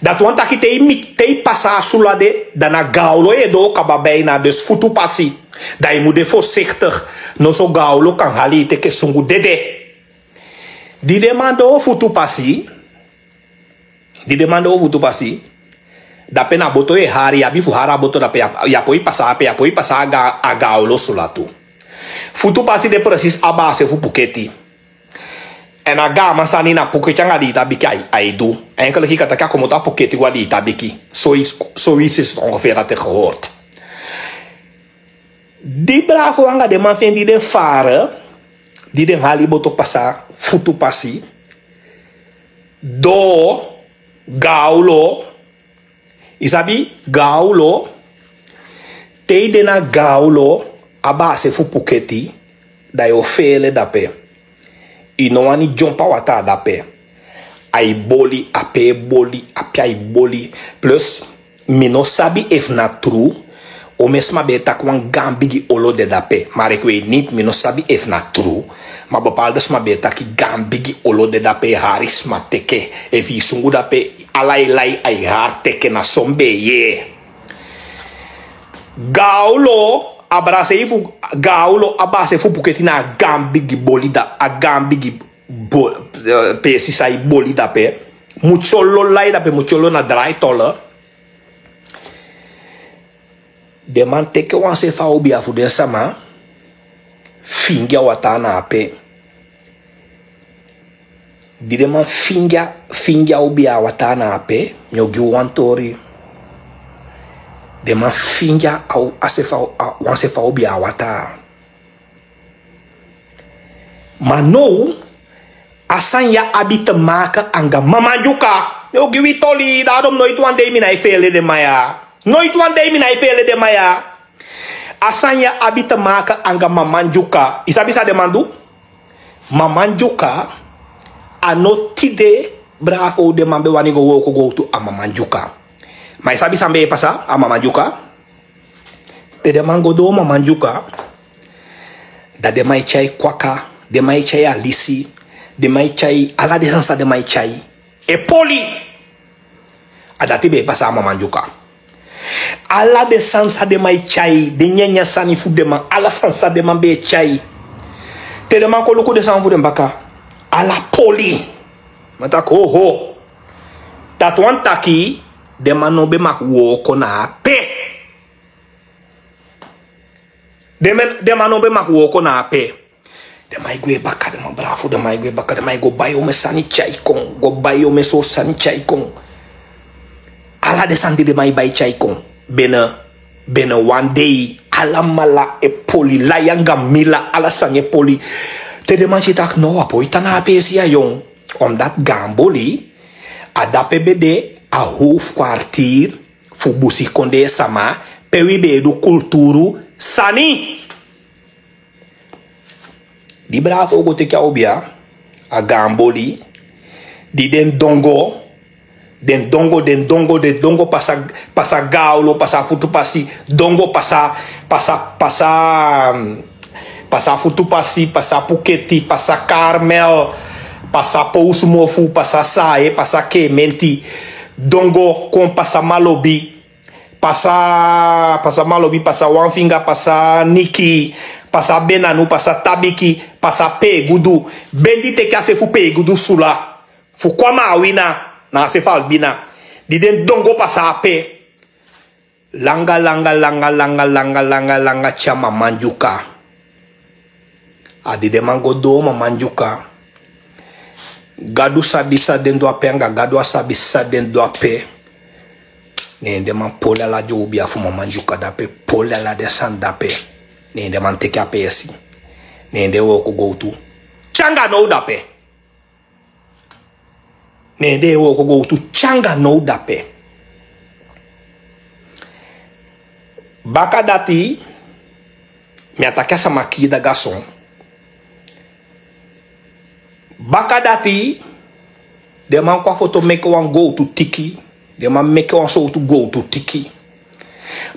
Dat want taki te passa asula de, dana gaulo je do kababijna dus futu passi. Da je moet voorzichtig no so gaulo kan hali teke sungu dede. Die demando futu pasi. Da pena boto e hari ya bifu hara boto da pe ya poi pasa a gaulo sulatu. Futu pasi de precies abase fu puketi. En aga masani na puketanga di tabiki ai do. Enkele hika taka como ta puketi wa di tabiki. Zoiets is het ongeveer dat gehoord. Die bravo anga de man vind die den varen. Die den hali boto pasa futu pasi. Do gaulo. Isabi gaulo. Te dena gaulo abase fu puketi. Da yo fele dape. Ino wani jompa wata dape. Ai boli ape boli. Plus mino sabi if na true. O mesma beta kwan gambigi olo de dape. Maar ik weet niet, mino sabi if na true. Maar bepaalde sma beta ki gambigi olo de dape harisma teke. If yi sungu dape alai ai har teke na sombe ye. Gaulo abase fu puketi na gambigi boli da a gambigi pesi sai boli dape. Mucholo lai dape mucholo na dry tolle. De man teke wan se fa obia fu den sama. Fingia wata na ape. Di de man fingia obia wata na ape. Nyogi wan tori. De man fingia wan se fa obia wata. Maar nou, asan ya abi te maken anga mama juka. Nyogi witoli, daarom nooit wan de mina ifele de maya. Nooit one day mina ifele de maya. Asanya abita maka anga mamanjuka. Isabisa de mandu? Mamanjuka. Ano tide bravo de mambe wani go to a mamanjuka. Ma isabisa mbe pasa a mamanjuka. De mango do mamanjuka. Da de mai chai kwaka. De mai chai alisi. De mai chai ala de sansa de mai chai. E poli. Adati be pasa a mamanjuka. Ala de sansa de mai chai. De nyenya sani fu de man. Ala sansa de man be chai. Te de man ko luku de san fu de mbaka. Ala poli. Mata ko ho. Tatuan taki. De man no be mak woko na pe. De man no be mak woko na pe. De mai go baka de man bravo de mai go baka de mai go bayo me sani chai kong go bayo me so sani chai kong ala de sandi de mai bay chai kong bena one day ala mala e poli la yanga mila ala sanye poli te de man chitak no apo itana apesi ya yon omdat gamboli adape bede a hoofdkwartier fu busi konde sama pewi be do kulturu sani di bravo go te obia a gamboli di den dongo pasa gaulo pasa futu pasi dongo pasa futu pasi pasa puketi pasa carmel pasa pousmofu pasa sae pasa kementi dongo com pasa malobi pasa malobi pasa wanfinga pasa niki pasa benanu pasa tabiki pasa pegudu bendite que se fu pegudu sula fu kwama awina na se falbina di den dongo pasa ape langa chama manjuka adi de mango do manjuka gadu sabisa den do ape nga gadu sabisa den do ape ne de man pola la jobia fu manjuka dape pola la desan dape ne de man teke ape si ne de wo ko go to changa no dape ne de wo ko go to changa no dape baka dati mi ataka sama kida garçon baka dati de man kwa photo make one go to tiki de man make one show to go to tiki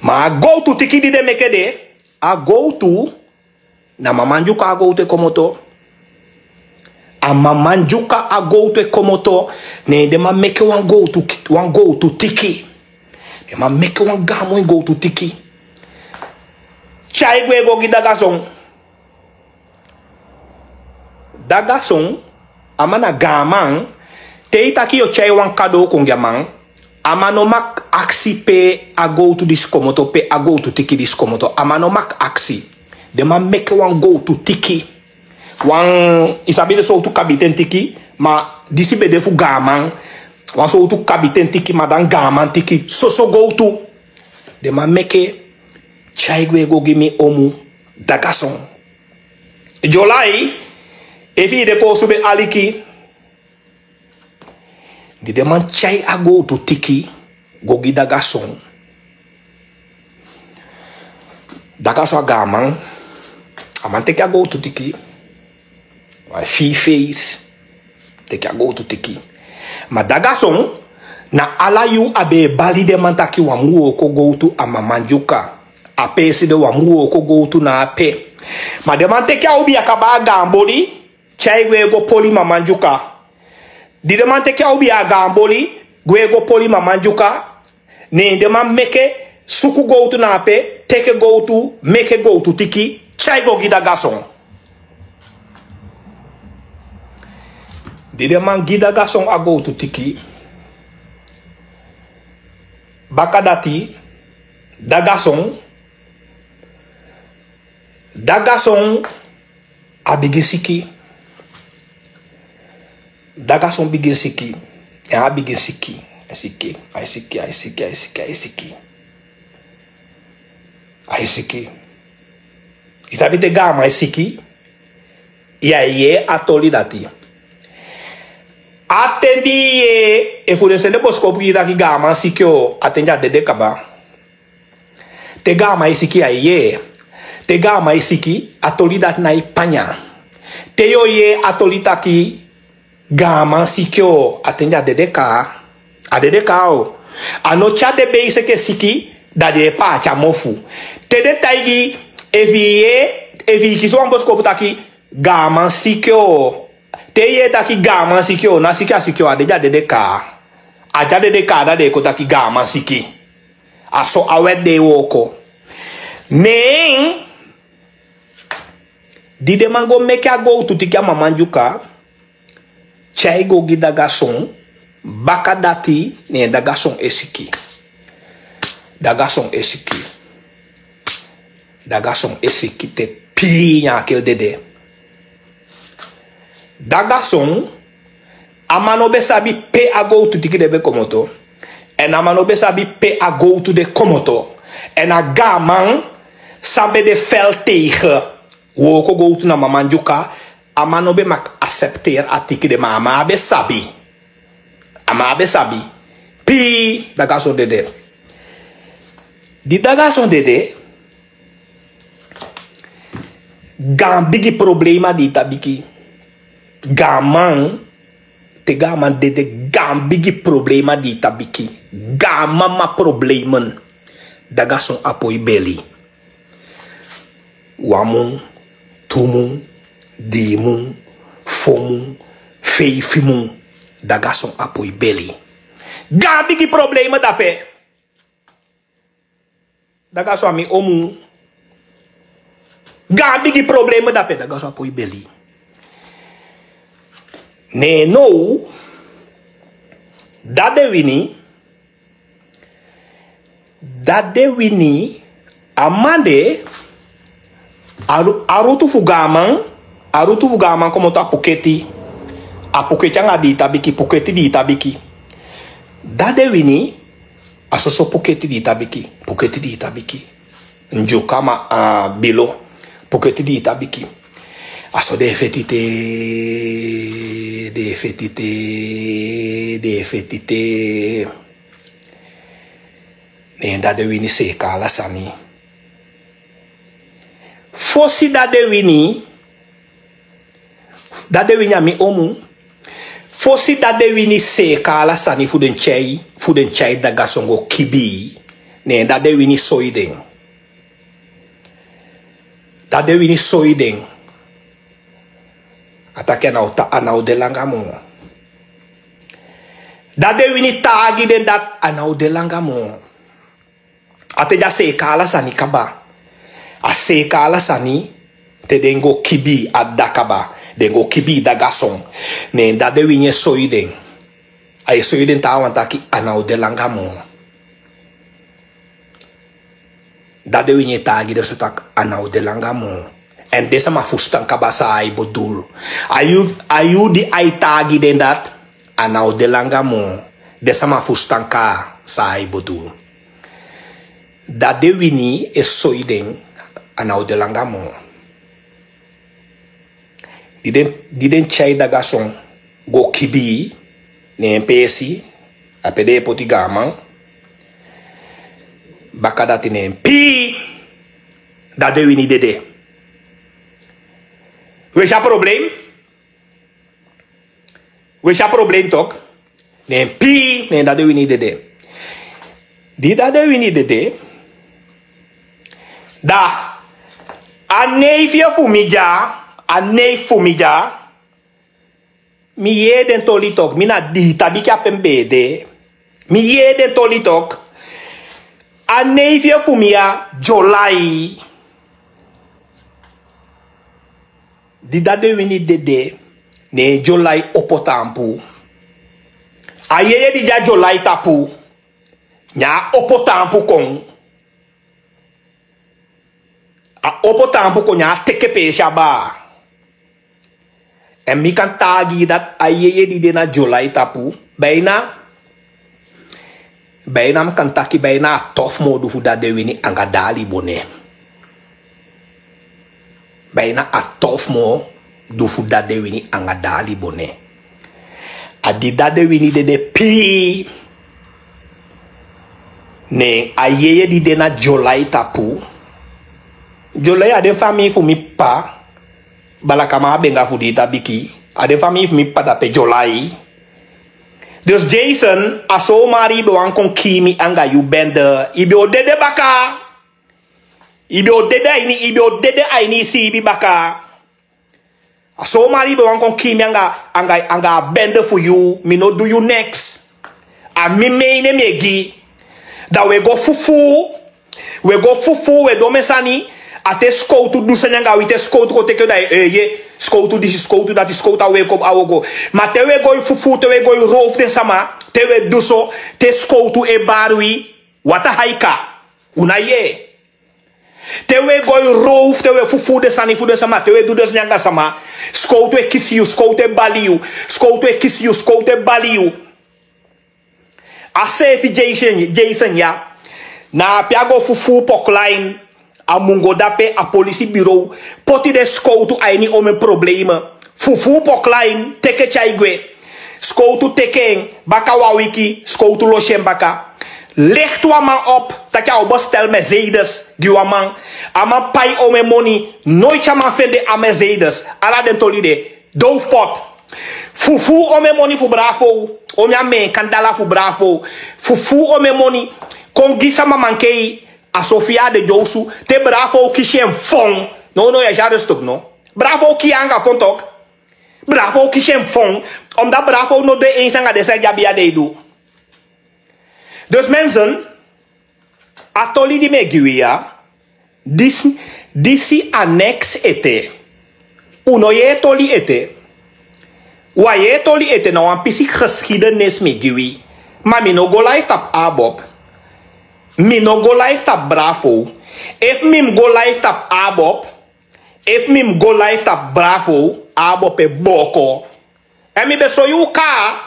ma go to tiki di de make de a go to na mamanjuka a go to komoto a mamanjuka a go to komoto ne de man make one go to tiki de man make one gamo go to tiki chai gwe go gida garçon amana gaman te itaki yo chai wan kado kongyaman amano mak aksi pe a go to this komoto pe a go to tiki this komoto amano mak aksi de man make wan go to tiki wan isabide so to kabiten tiki ma disibe de fu gaman wan so to kabiten tiki madan gaman tiki so go to de man make chai gwe go gimi omu da garçon jolai efi de ko sube aliki di deman chai a go to tiki go gi da garçon agaman aman teke a go to tiki wa fi face teke a go to tiki ma da garçon na ala yu abe bali de man taki wa muo ko go to amamanjuka ape si de wa muo ko go to na ape ma de man teke a ubi akaba gamboli chai gwe go poli mamanjuka di de man teke a ubi agamboli gwe go poli mamanjuka ne de man meke suku go to na ape teke go to meke go to tiki chai go gida garçon di de man gida garçon a go to tiki bakadati da garçon a bigisiki da garçon bigisiki a bigisiki aisiki isabite gama isiki ye atoli dati atendi e furesende boskopu ida ki gama sikyo atenja dede kaba te gama isiki ye te gama isiki atoli dat na ipanya te yo ye atoli taki gama sikyo atenja dede ka o ano cha de be iseke siki da de pa cha mofu te de taigi evi kiso boskopu taki gama sikyo te ye taki gama sikyo na sikyo adeja dede ka aja dede ka da de ko taki gama siki aso awede woko nen di de mango meke a go to tiki mamanjuka chai go gida garçon baka dati ne da garçon esiki te pinya kel dede Dagason, amano be sabi pe a go to tiki debe komoto. En amano be sabi pe a go to de komoto. En a gaman sabe de fel tegen. Woko go to na mamanjuka. Amano be mak accepteer a tiki de mama be sabi. Ama be sabi. Pi dagason dede. Di dagason dede. Gan bigi problema di tabiki. Gaman te gaman dede gan bigi problema di tabiki. Gaman ma problemen. Dagason apoi beli. Wamun, tumun, dimun, fomun, feifimun. Dagason apoi beli. Gan bigi problema dape. Dagason ami omu. Gan bigi problema dape. Dagason apoi beli. Ne no. Dade wini. Amande. Arutu fugaman como to apuketi. Apuketi anga di tabiki. Puketi di tabiki. Dade wini. Asoso puketi di tabiki. Puketi di tabiki. Njukama bilo. Puketi di tabiki. Aso de fetite. Ne dade wini se kala sami. Fosi dade wini ami omu. Fosi dade wini se kala sani fuden chai daga songo kibi. Ne dade wini soiden. Dade wini soiden. Atake anau de langamo. Dade wini tagi den dat anau de langamo. Ate ja se kala sani kaba. A se kala sani te dengo kibi adakaba. Dengo kibi dagason. Ne dade wini soiden. Ay soiden ta wantaki anau de langamo. Dade wini tagi de sotak anau de langamo. En desa ma fustan kabasa ay bodul. Ayu di ay tagi den dat anau de langamo. Desa ma fustan ka sa ay bodul. Dade wini e soiden anau de langamo. Diden chai dagason go kibi ne pesi apede poti gaman. Bakadati ne pi dade wini dede. Wees je probleem? Wees je probleem toch? Nee, pi, nee, dat doen we niet dede. Die dat doen we niet dede. Da, a neefje fumija, mi ye den toli toch, mi na di tabi kapen bede, mi ye den toli toch, a neefje fumia jolai. Di dade wini dede ne jolai opotampu. Ayeye di ja jolai tapu. Nya opotampu kong. A opotampu kong nya teke pesha ba. En mi kan tagi dat ayeye di de na jolai tapu. Bijna kan taki bijna tof modu fu dade wini angadali bone. Bijna a tof mo do fu dade wini anga dali bone. A di dade wini de pi. Ne a yeye di de na jolai tapu. Jolai a de fami fu mi pa. Balakama benga fu di tabiki. A de fami fu mi pa tape jolai. Dus Jason, a so mari be wan kon kimi anga you bende. Ibe o dede baka. Ibe o dede aini si ibi baka. So mari be wan kon kimi anga bende for you. Me no do you next. A mi meine megi. Da we go fufu. We do mesani. A te skoutu du senanga we te skoutu ko teke da ye. Skoutu dis skoutu dat is skoutu we kom awogo. Ma te we go fufu te we go roof den sama. Te we do so te skoutu e barui. Wata haika. Una ye. Te we go roof, te we fufu de sani fu de sama, te we do des nyanga sama. Scout we kiss you, scout we bali you. Scout we kiss you, scout we bali you. A safe Jason ya. Na piago fufu pokline. A mungo dape a police bureau. Poti de scout aini ome problema. Fufu pokline, teke chaigwe. Scout teken, baka wawiki, scout lo shembaka. Leg tu man op, dat je al bestel met zedes, die man. Aman pai o me money, nooit je man vende a me zedes. Ala den tolide, doofpot. Fufu o me money fu bravo, o me amen, kandala fu bravo. Fufu o me money, kon gisa mamankei, a Sofia de Josu, te bravo kishen fong. No, ja jare stuk no. Bravo ki anga fong tok. Bravo kishen fong, omdat bravo no de eens anga de zeg jabia de do. Dus mensen, atoli di meguia, disi annex ete. Uno je toli ete. Wa je toli ete nou een pisi geschiedenis megui. Maar mi no go life tap abob. Mi no go life tap bravo. If mim go life tap abob. If mim go life tap bravo. Abob e boko. En mi beso yu ka.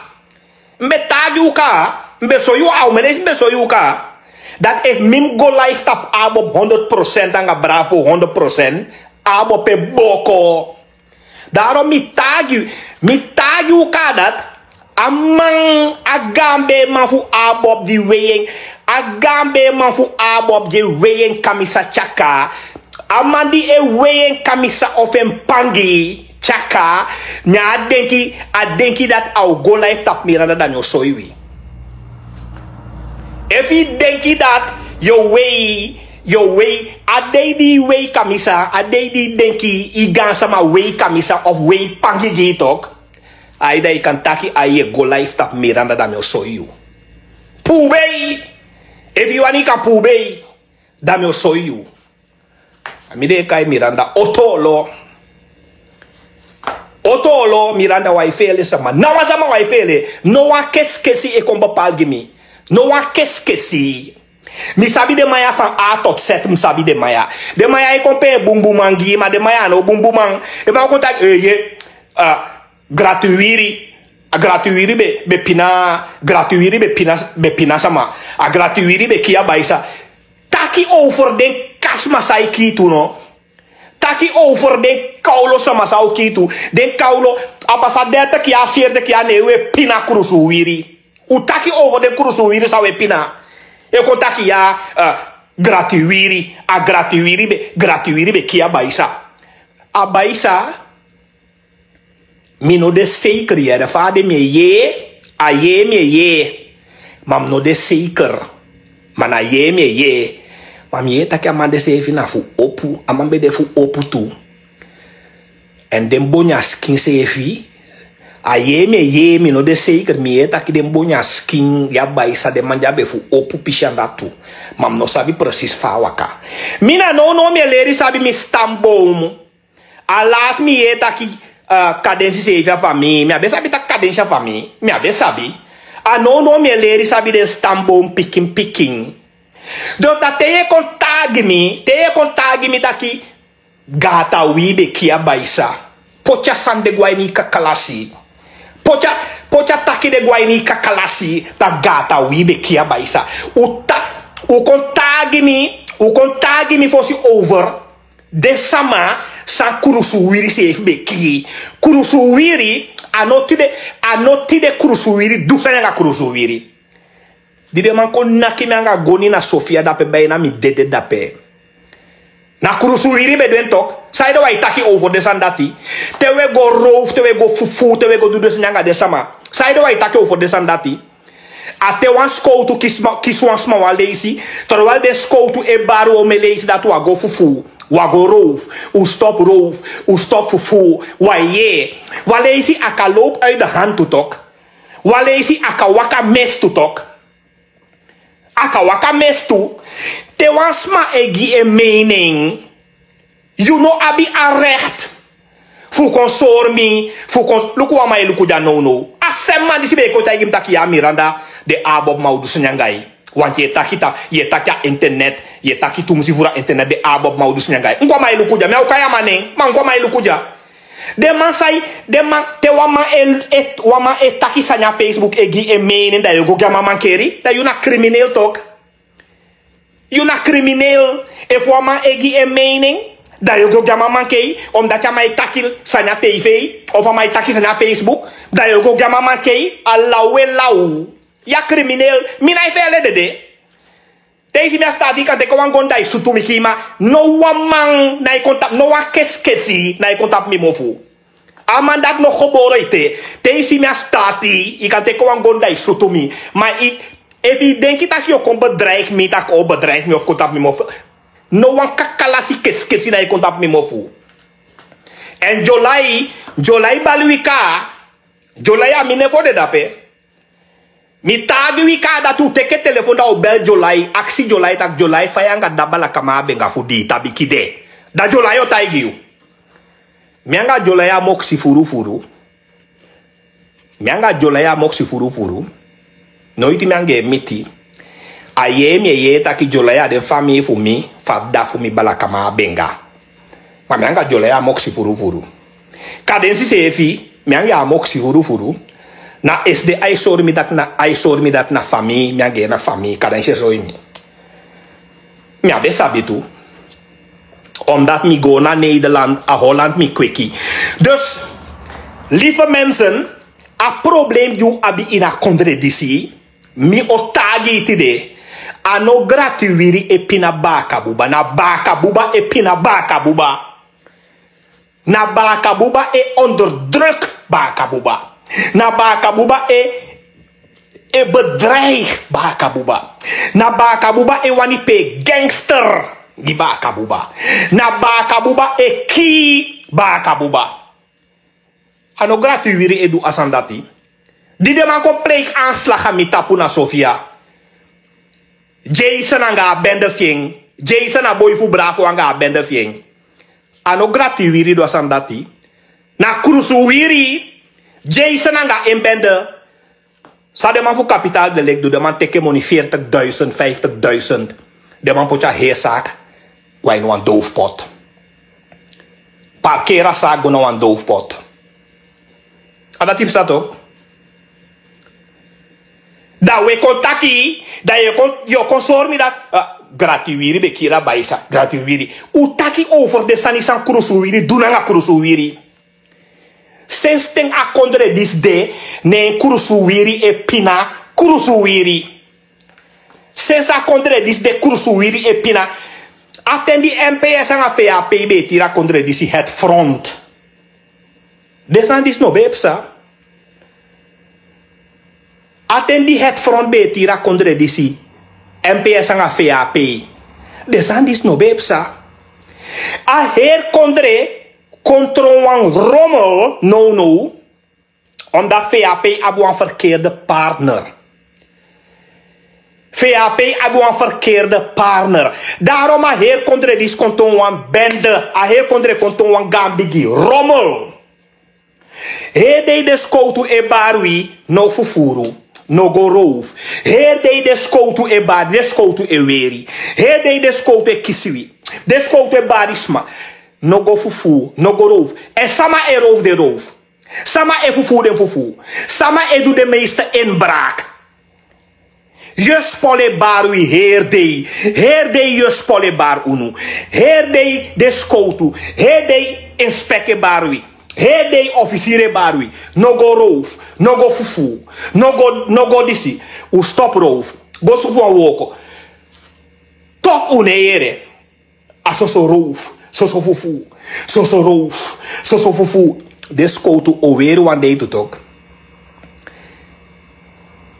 Mbe tag yu ka. Beso you au menes beso you ka. Dat if mim go life tap abo 100% anga bravo 100% abo pe boko. Daarom mi tag you ka dat amang agambe mafu abo di weying agambe mafu abo di weying kamisa chaka amandi e weying kamisa ofen pangi chaka nya adenki dat au go life tap Miranda dan yo soiwi. If you think that your way, a day di way kamisa, a day di denki, igan sama way kamisa of way pangi gitok, I day kan taki aye go life tap Miranda dam yo show you. Pubei, if you anika pubei, dam yo show you. Amide kai Miranda otolo Miranda waifele sama, nawa sama waifele, no wa keskesi e komba palgimi. No wa keskesi. Mi sabi de maya fan A tot set mi sabi de maya. De maya e kompe bumbumangi ma de maya no bumbumang. E ma kontak gratuiri. A gratuiri be pina. Gratuiri be pina sama. A gratuiri be kia baisa. Taki over den kasma sai kitu no. Taki over den kaulo sama sao kitu. Den kaulo abasa deta kia fierde kia newe pina krusu wiri. Utaki over de krusu wiri sawe pina. E kontaki ya gratuiri. A gratuiri be kia baisa. A baisa mi no de zeker je. De vader me ye. A ye me ye. Mam no de zeker. Man a ye me ye. Mam ye taki a man de sefi na fu opu. A man be de fu opu tu. En den bonya skin sefi. A ye me no de zeker mi ye taki den bonya skin ya baisa de man ja be fu opu pishanda tu. Mam no sabi precies fawaka. Mina no me leri sabi mi stambom. Alas mi ye taki cadência sefi a fami. Mi abe sabi tak cadência fami. Mi abe sabi. A no me leri sabi den stambom piking. Donc dat te contag mi taki gata wibe kia baisa. Pocha san de guaini kakalasi. Pocha taki de guaini kakalasi ta gata wibe kia baisa. U contag mi fosse over de sama san kurusu wiri sefi be ki. Kurusu wiri anoti de kurusu wiri dusanya nga kurusu wiri. Dide man kon naki me anga goni na Sofia dape bay na mi dede dape. Na kurusu wiri be dwen tok. Saide wa itaki over de sandati. Tewe go roof, tewe go fufu, tewe go dudes nyanga de sama. Saide wa itaki over de sandati. A te wan skoutu kiswan sma wa leisi. Terwijl de skoutu e baru o me leisi dat wa go fufu. Wa go roof. U stop roof. U stop fufu. Wa ye. Wa leisi aka loop uit de hand to tok. Wa leisi aka waka mes to tok. Aka waka mes tu. Te wan sma egi e mening. You know abi a recht. Fu consormi. Fu cons. Luku wa mai luku ja no. Asem man disi be kota igim taki ya Miranda. De abob maudu senyangai. Want je taki internet, je taki tumsi vura internet de abob maudus nyangai. Ngwa mai lukuja, me ukaya maneng, man ngwa mai lukuja. De man say, de man te wama taki sanya Facebook egi meaning dat je go gama man keri, dat you na crimineel toch? You na crimineel if wama egi meaning dat je go gama man kei, omdat je mij taki sanya TV of mij taki sanya Facebook, dat je go gama man kei, alawe lau. Ja crimineel, mina ifele de. Deze me staat die kan te gewoon gonda isutu mikima. No one man na contact, no one kesi na contact mi mofu. Aman dat nog geboren ite. Deze me staat die, kan te gewoon gonda isutu mi. Maar if je denkt dat je kon bedreig me, dat je bedreig me of contact mi mofu. No one kakalasi kesi na contact mi mofu. En July baluika, July amine voor de dape. Mi tagi wika dat u teke telefoon da u bel July, aksi July tak July fayanga dabala kama benga fudi tabikide. Da July o taigi u. Mianga July a moksi furu. Mianga July a moksi furu. No iti miange miti. Aye mi ye taki July a de fami fu mi, fabda fu mi bala kama benga. Ma mianga July a moksi furu. Kadensi sefi, mianga a moksi furu. Na is de I sorry me dat na famille, mi age na famille, kada je zo mi. Mi abe sabitu. Omdat mi go naar Nederland, a Holland mi quickie. Dus, lieve mensen, a probleem you abi in a contradictie, mi otagi tide. Anno grat wirie e pina baka buba, na baka buba e pina baka buba. Na baka buba e onderdruk baka buba. Na baka buba e bedreig baka buba. Na baka buba e wani pe gangster di baka buba. Na baka buba e ki baka buba. Ano gratu wiri edu asandati. Di de man ko pleeg aanslag aan mitapu na Sofia. Jason anga bende fieng. Jason a boy fu bravo anga bende fieng. Ano gratu wiri do asandati. Na krusu wiri Jason anga inbende. Sa de man voor kapitaal de lek doe de man teke money 40.000, 50.000. De man potja heerzaak. Wij nou een doofpot. Parkera zaak nou een doofpot. En dat type staat ook. Dat we contacti. Dat je kon zorgen dat. Gratuwiri bekira baisa. Gratuwiri. Utaki over de sanisan krusuwiri. Dunanga krusuwiri. Sinds ten akondre dis de, ne kurusuwiri e pina, kurusuwiri. Sinds akondre dis de kurusuwiri e pina, atendi MPS en FAP betira akondre dis het front. Desan dis no bepsa. Atendi het front betira akondre dis MPS en FAP. Desan dis no bepsa. A her kondre controle rommel, no. Omdat VAP hebben een verkeerde partner. VAP hebben een verkeerde partner. Daarom a heer kondre dis konton wan bende. A heer kondre konton wan gambigi. Rommel. He de skoutu e barui no fufuru. No go roof. He de skoutu e bari. De skoutu e weri. He de skoutu e kisiwi. De skoutu e barisma. No go fufu, no go roof. En sama e roof de roof. Sama e fufu de fufu. Sama e doe de meeste inbraak. Je spole barui heer de. Heer de je spole bar unu. Heer de skoutu. Heer de inspecte barui. Heer de officiere barui. No go roof. No go fufu. No go disi. U stop roof. Go sufu an woko. Tok uneere. Aso so roof. So fufu. So roof. So fufu. Descouto oweru one day to talk.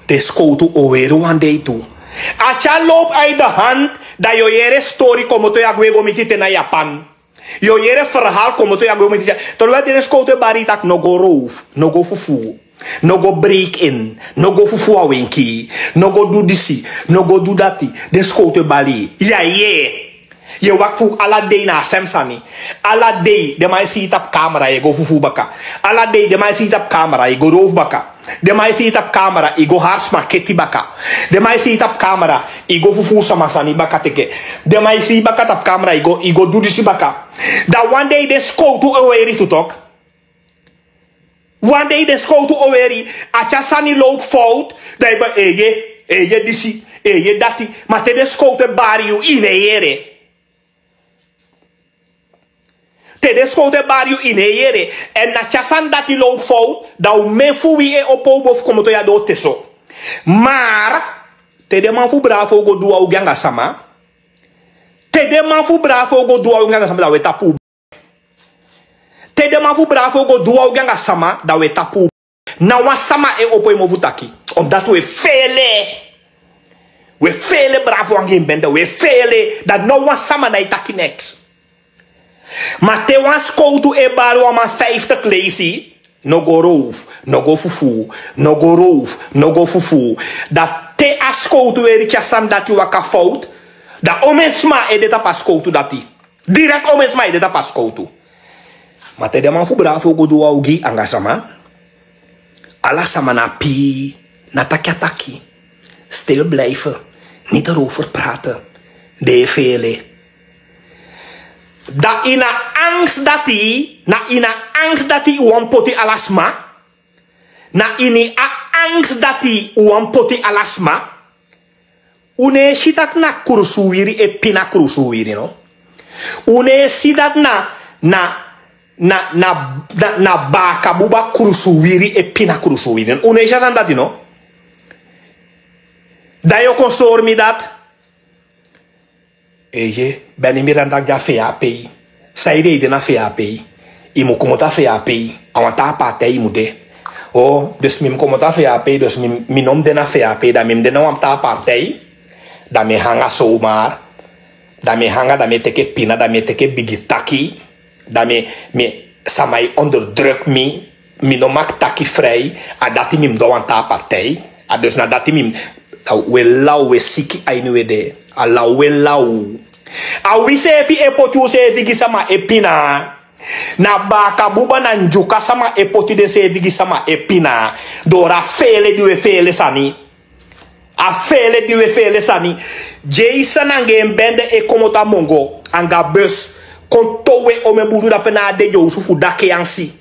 Descouto oweru one day to. Acha loop uit de hand dat je jere story komt to ya gwego mitite na Japan. Je jere verhaal komt to ya gwego mitite. Terwijl de descouto bari tak no go roof. No go fufu. No go break in. No go fufu a winky. No go do disi. No go do dati. Descouto bali. Ja. Je wak fu ala day na semsani. Ala day de mai sit op camera je go fufu baka. Ala day de mai sit op camera je go roof baka. De mai sit op camera je go harsma keti baka. De mai sit op camera je go fufu samasani baka teke. De mai sit baka op camera je go do disi baka. Da one day de skou to aweri to talk. One day de skou to aweri. Acha sani loop fout. Da ba je disi. Je dati. Maar te de skou te bari u ineyere. Te de skou te bari u ineyere. En na chasan dati loop fout. Da u men fu wie e opo bof komo to ya do teso. Maar. Te de man fu bravo go dua u ganga sama. Te de man fu bravo go dua u ganga sama da we tapu. Te de man fu bravo go dua u ganga sama da we tapu. Na wan sama e opo e mo futaki. Omdat we fele. We fele bravo aan geen bende. We fele dat no wan sama na itaki next. Maar te wan skoutu e baru ama 50 lazy. No go roof. No go fufu. No go roof. No go fufu. Dat te askoutu e richasam dat je waka fout. Dat omensma e deta pas skoutu dati. Direct omensma e deta pas skoutu. Maar te de man fu bravo go do augi anga sama. Alla sama na pi. Na taki. Stil blijven. Niet erover praten. De vele. Da ina angst dati uan poti alasma. Na ini a angst dati uan poti alasma. Une sitat na kursuwiri e pina kursuwiri no. Une sitat na baka buba kursuwiri e pina kursuwiri. Une sitat dati no. Da yo consor mi dat. Eje, ben Miranda ja VAP. Sai reden na VAP. Imu komota VAP. Awanta partij mu de. Oh, dus mim komota VAP, dus mi nom de na VAP, da mim de na amta partij. Da me hanga zomaar. Da me hanga, da me teke pina, da me teke bigitaki. Da me samai onderdruk mi. Mi no mak taki vrij. A dati mim do amta partij. A dus na dati mim. We lau we siki ainu de. A we lau. A we sefi e potu sefi gisama e pina. Na baka buba na njuka sama e poti de sefi gisama e pina. Dora fele diwe fele sani. A fele diwe fele sani. Jason ange bende e komota mongo. Anga bus. Kontowe ome buru da pena de jo sufu dake yansi.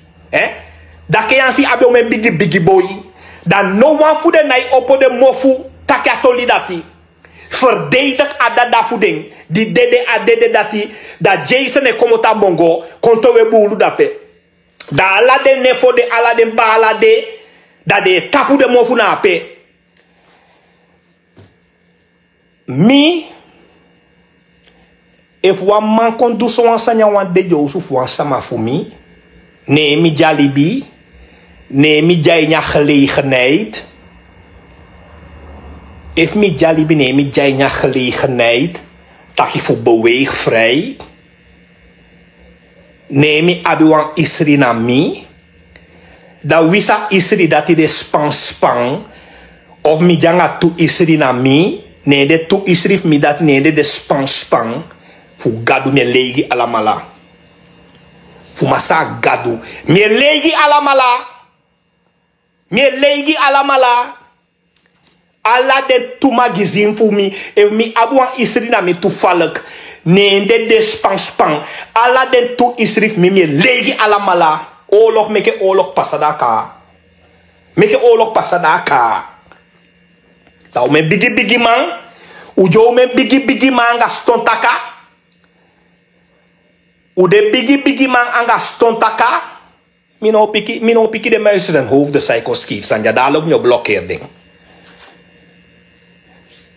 Dake yansi abe ome bigi boy. Dan no one fu de nai opo de mofu. Takatoli dati. Verdedig adada voeding. Die dede adede dati. Dat Jason e komota mongo. Konto we bulu dape. Da ala de nefo de ala de bala de. Da de tapu de mofu na ape. Mi. If wan man kon do so ansanya wan de yo sufu wan sama fu mi. Nee mi jalibi. Nee mi jay nya gelegenheid. If mi jalibi nee mi jay nya gelegenheid. Taki fu beweeg vrij. Nee mi abiwan isri na mi. Da wisa isri dati de span. Of mi janga tu isri na mi. Nee de tu isri mi dat nee de span. Fu gadu me legi alamala. Fu masa gadu. Me legi alamala. Me legi alamala. Alla de tu magazine fu mi. E mi abuan isri na mi toevallig. Nee de span. Alla de tu isri mi me legi alamala. Oorlog meke oorlog pasadaka. Meke oorlog pasadaka. Da me bigi man. Ujo me bigi man ga stontaka. U de bigi man anga stontaka. Mino piki de muizen en hoofd de psychoskief. Sanja dadelijk me blokkeer ding.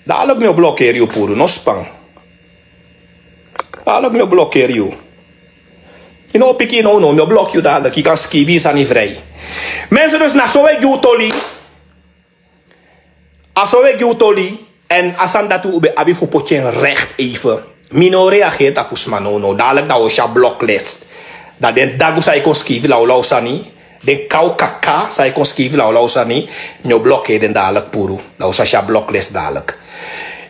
Dadelijk me blokkeer je puru no spang. Dadelijk me blokkeer je. Mino piki no me blok je dadelijk. Je kan skief is aan niet vrij. Mensen dus na zo we jutoli. Aso we jutoli. En asan datu ube abi fu potjen recht even. Mino reageert op usmano no. Dadelijk dat we blocklist. Dat den dagu sa ikon skivi lau sani. Den kau kaka sa ikon skivi lau sani. Nyo blokke den dadelijk puru. Dat we sa blocklist dadelijk.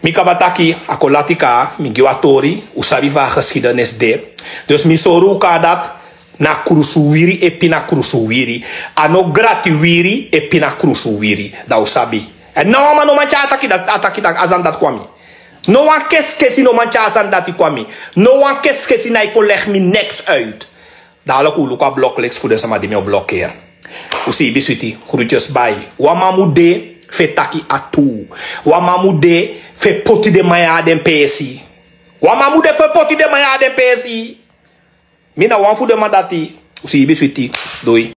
Mikabataki, akolatika, migiwatori, usabi va geschiedenis de. Dus mi soru dat na kroes wirie e pina kroes wirie. Anno grat wirie e pina kroes wirie. Da usabi. En no man no mancha ataki dat azan dat kwami. No one keskesi no mancha azan dat kwami. No one keskesi na ik leg mi niks uit. Dadelijk u luka bloklex voor de sama die me blokkeer. Usi bisuiti, groetjes bij. Wamamude fetaki atu. Wamamude fe poti de maya den pesi. Wamamude fe poti de maya den pesi. Mina wan fu de mandati. Usi bisuiti, doi.